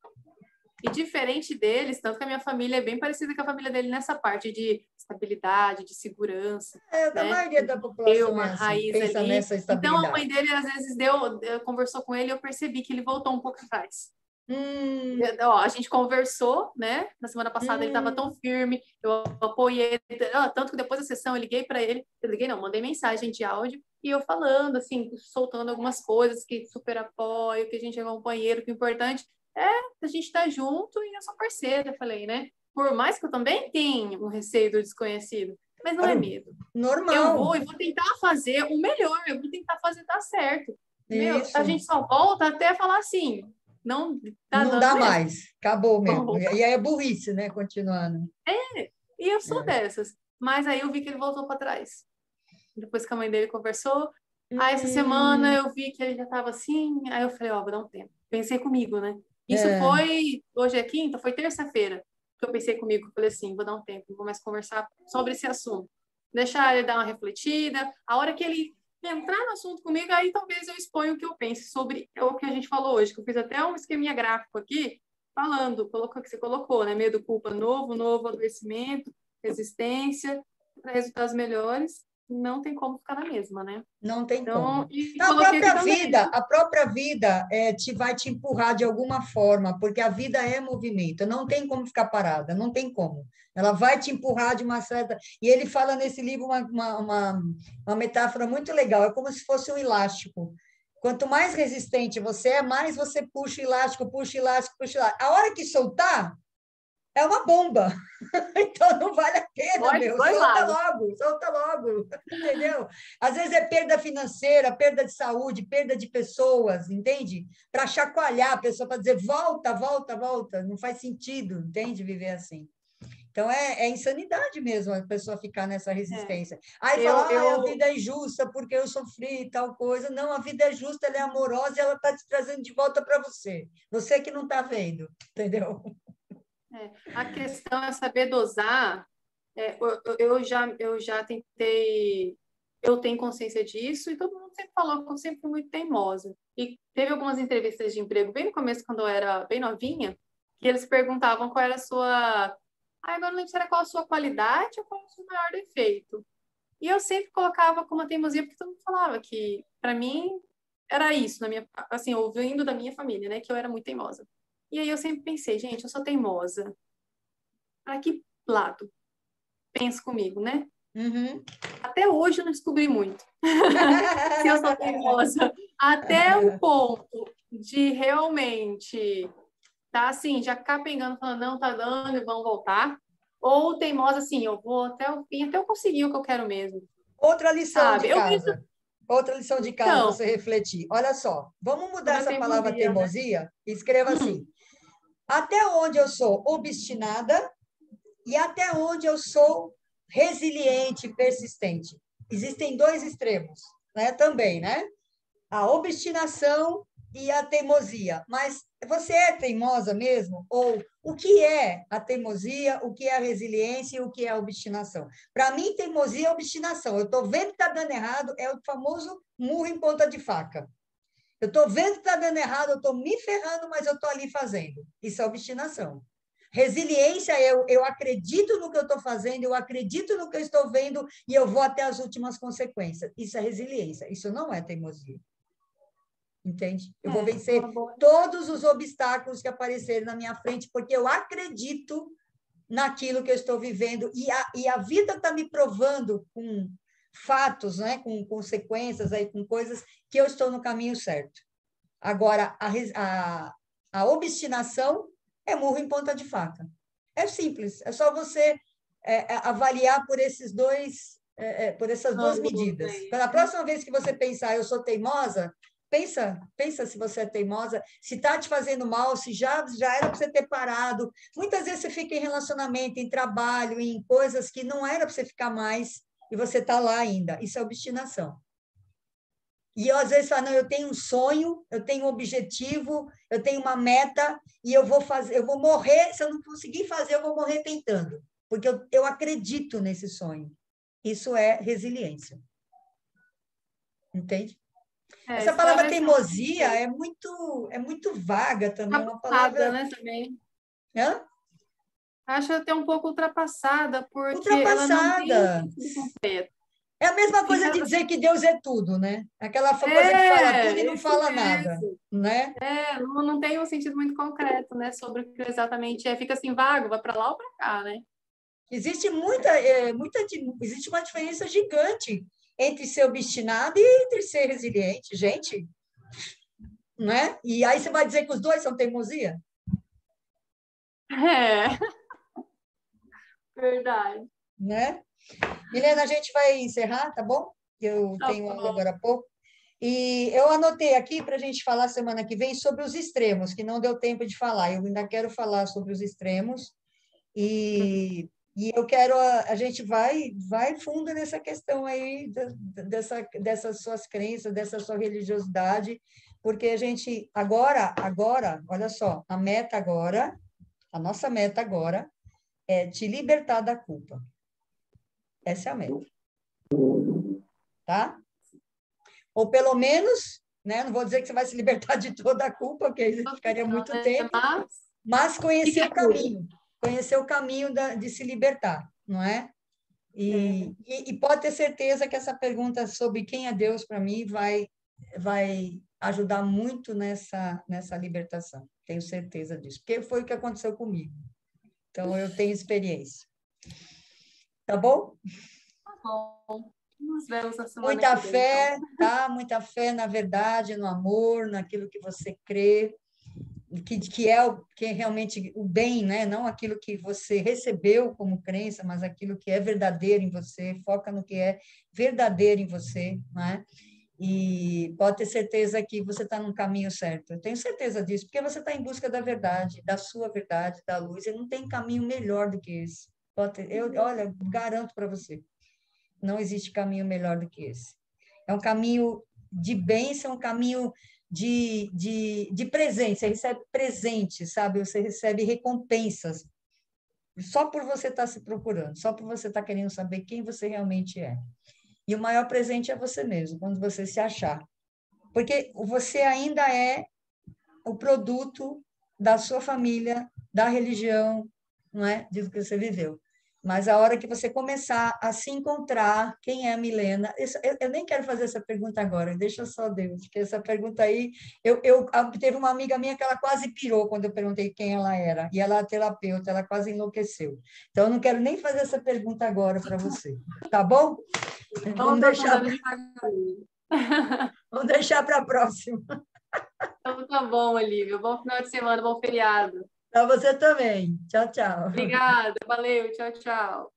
e diferente deles, tanto que a minha família é bem parecida com a família dele nessa parte de estabilidade, de segurança, A né? maioria da Ter população uma é assim, raiz pensa ali. nessa Então a mãe estabilidade. dele às vezes conversou com ele, e eu percebi que ele voltou um pouco atrás. Hum, Ó, a gente conversou, né? Na semana passada ele estava tão hum, firme, eu apoiei ele, tanto que depois da sessão eu liguei para ele, eu liguei não, mandei mensagem de áudio e eu falando assim, soltando algumas coisas que super apoio, que a gente é companheiro, que o importante é a gente estar junto e eu sou parceira, eu falei, né? Por mais que eu também tenha um receio do desconhecido, mas não é Claro, medo. Eu normal. vou e vou tentar fazer o melhor, eu vou tentar fazer dar certo. Meu, a Isso. gente só volta até falar assim, não tá Não dando dá mesmo. mais. Acabou mesmo. Vamos. E aí é burrice, né? Continuando. E eu sou É. dessas. Mas aí eu vi que ele voltou para trás. Depois que a mãe dele conversou. Aí essa semana Hum, eu vi que ele já estava assim. Aí eu falei, ó, vou dar um tempo. Pensei comigo, né? Isso é. foi. Hoje é quinta, foi terça-feira que eu pensei comigo. Falei assim, vou dar um tempo, não vou mais conversar sobre esse assunto. Deixar ele dar uma refletida. A hora que ele entrar no assunto comigo, aí talvez eu exponha o que eu penso sobre o que a gente falou hoje, que eu fiz até um esqueminha gráfico aqui, falando, colocou que você colocou, né? Medo, culpa, novo adoecimento, resistência, para resultados melhores, não tem como ficar na mesma, né? Não tem Então, como. e A coloquei aqui própria também, vida, né? a própria vida vai te empurrar de alguma forma, porque a vida é movimento, não tem como ficar parada, não tem como. Ela vai te empurrar de uma certa. E ele fala nesse livro uma metáfora muito legal, é como se fosse um elástico. Quanto mais resistente você é, mais você puxa o elástico, puxa o elástico, puxa o elástico. A hora que soltar, é uma bomba. Então não vale a pena, meu. Dois lados. Solta logo, entendeu? Às vezes é perda financeira, perda de saúde, perda de pessoas, entende? Para chacoalhar a pessoa, para dizer volta, volta, volta. Não faz sentido, entende? Viver assim. Então é insanidade mesmo a pessoa ficar nessa É, resistência. Aí eu, fala, a eu, vida é injusta porque eu sofri tal coisa. Não, a vida é justa, ela é amorosa e ela está te trazendo de volta para você. Você que não está vendo, entendeu? a questão é saber dosar. Eu já tentei, eu tenho consciência disso, e todo mundo sempre falou que eu sempre fui muito teimosa. E teve algumas entrevistas de emprego bem no começo, quando eu era bem novinha, que eles perguntavam qual era a sua. Agora não lembro se era qual a sua qualidade ou qual o seu maior defeito. E eu sempre colocava como uma teimosia, porque todo mundo falava que, para mim, era isso, assim, ouvindo da minha família, né, que eu era muito teimosa. E aí eu sempre pensei, gente, eu sou teimosa. Para que lado? Pensa comigo, né? Uhum. Até hoje eu não descobri muito se eu sou teimosa. Até o ponto de realmente tá assim, já capengando, falando, não, tá dando e vamos voltar. Ou teimosa assim, eu vou até o fim, até eu conseguir o que eu quero mesmo, Outra lição de sabe? Eu vejo, casa. Outra lição de casa para então, você refletir. Olha só, vamos mudar sobre a essa palavra teimosia, né? teimosia? Escreva Hum, assim: até onde eu sou obstinada e até onde eu sou resiliente, persistente. Existem dois extremos, né? Também, né? A obstinação e a teimosia. Mas você é teimosa mesmo? Ou o que é a teimosia, o que é a resiliência e o que é a obstinação? Para mim, teimosia é obstinação. Eu estou vendo que está dando errado, é o famoso murro em ponta de faca. Eu estou vendo que está dando errado, eu estou me ferrando, mas eu estou ali fazendo. Isso é obstinação. Resiliência, eu acredito no que eu estou fazendo, eu acredito no que eu estou vendo e eu vou até as últimas consequências. Isso é resiliência, isso não é teimosia. Entende? Eu vou vencer uma boa. todos os obstáculos que aparecerem na minha frente, porque eu acredito naquilo que eu estou vivendo e a vida está me provando com fatos, né, com consequências, aí, com coisas que eu estou no caminho certo. Agora, a obstinação é murro em ponta de faca. É simples, é só você avaliar por essas duas Ângulos medidas. aí, Para a né? próxima vez que você pensar, eu sou teimosa, pensa se você é teimosa, se está te fazendo mal, se já era para você ter parado. Muitas vezes você fica em relacionamento, em trabalho, em coisas que não era para você ficar mais, e você está lá ainda. Isso é obstinação. E eu, às vezes, falo, não, eu tenho um sonho, eu tenho um objetivo, eu tenho uma meta, e eu vou fazer, eu vou morrer, se eu não conseguir fazer, eu vou morrer tentando, porque eu acredito nesse sonho. Isso é resiliência. Entende? Essa palavra Esclarece muito teimosia bem. é muito vaga também, é uma Ultrapassada, palavra. né, também. Hã? Acho até um pouco ultrapassada, porque ela não tem um Ultrapassada. sentido completo. É a mesma coisa Fica de dizer que Deus é tudo, né? Aquela coisa que fala tudo e não isso fala nada, mesmo. né? Não tem um sentido muito concreto, né, sobre o que exatamente é. Fica assim vago, vai para lá ou para cá, né? Existe uma diferença gigante entre ser obstinado e entre ser resiliente, gente, né? E aí você vai dizer que os dois são teimosia? É, Verdade. Né? Milena, a gente vai encerrar, tá bom? Eu Tá tenho aula bom. agora há pouco. E eu anotei aqui para a gente falar semana que vem sobre os extremos, que não deu tempo de falar. Eu ainda quero falar sobre os extremos e eu quero a gente vai fundo nessa questão aí dessas suas crenças, dessa sua religiosidade, porque a gente agora, olha só, a nossa meta agora é te libertar da culpa. Essa é a meta, tá? Ou pelo menos, né, não vou dizer que você vai se libertar de toda a culpa, porque aí ficaria muito tempo, mas conhecer o caminho de se libertar, não é? E pode ter certeza que essa pergunta sobre quem é Deus para mim vai ajudar muito nessa libertação. Tenho certeza disso, porque foi o que aconteceu comigo. Então, eu tenho experiência. Tá bom? Tá bom. Nos vemos na semana Muita que vem, fé, então. tá? Muita fé na verdade, no amor, naquilo que você crê, que é realmente o bem, né? Não aquilo que você recebeu como crença, mas aquilo que é verdadeiro em você, foca no que é verdadeiro em você, né? E pode ter certeza que você está no caminho certo. Eu tenho certeza disso, porque você está em busca da verdade, da sua verdade, da luz, e não tem caminho melhor do que esse. Olha, garanto para você, não existe caminho melhor do que esse. É um caminho de bênção, é um caminho de presente. Você recebe presentes, sabe? Você recebe recompensas só por você estar se procurando, só por você estar querendo saber quem você realmente é. E o maior presente é você mesmo, quando você se achar. Porque você ainda é o produto da sua família, da religião, não é? Disso que você viveu. Mas a hora que você começar a se encontrar, quem é a Milena? Eu nem quero fazer essa pergunta agora, deixa só Deus, porque essa pergunta aí, teve uma amiga minha que ela quase pirou quando eu perguntei quem ela era, e ela é terapeuta, ela quase enlouqueceu. Então, eu não quero nem fazer essa pergunta agora para você, tá bom? Vamos aprofundando devagarinho. Vamos deixar para a próxima. Então tá bom, Olivia. Bom final de semana, bom feriado. Para você também. Tchau, tchau. Obrigada, valeu, tchau, tchau.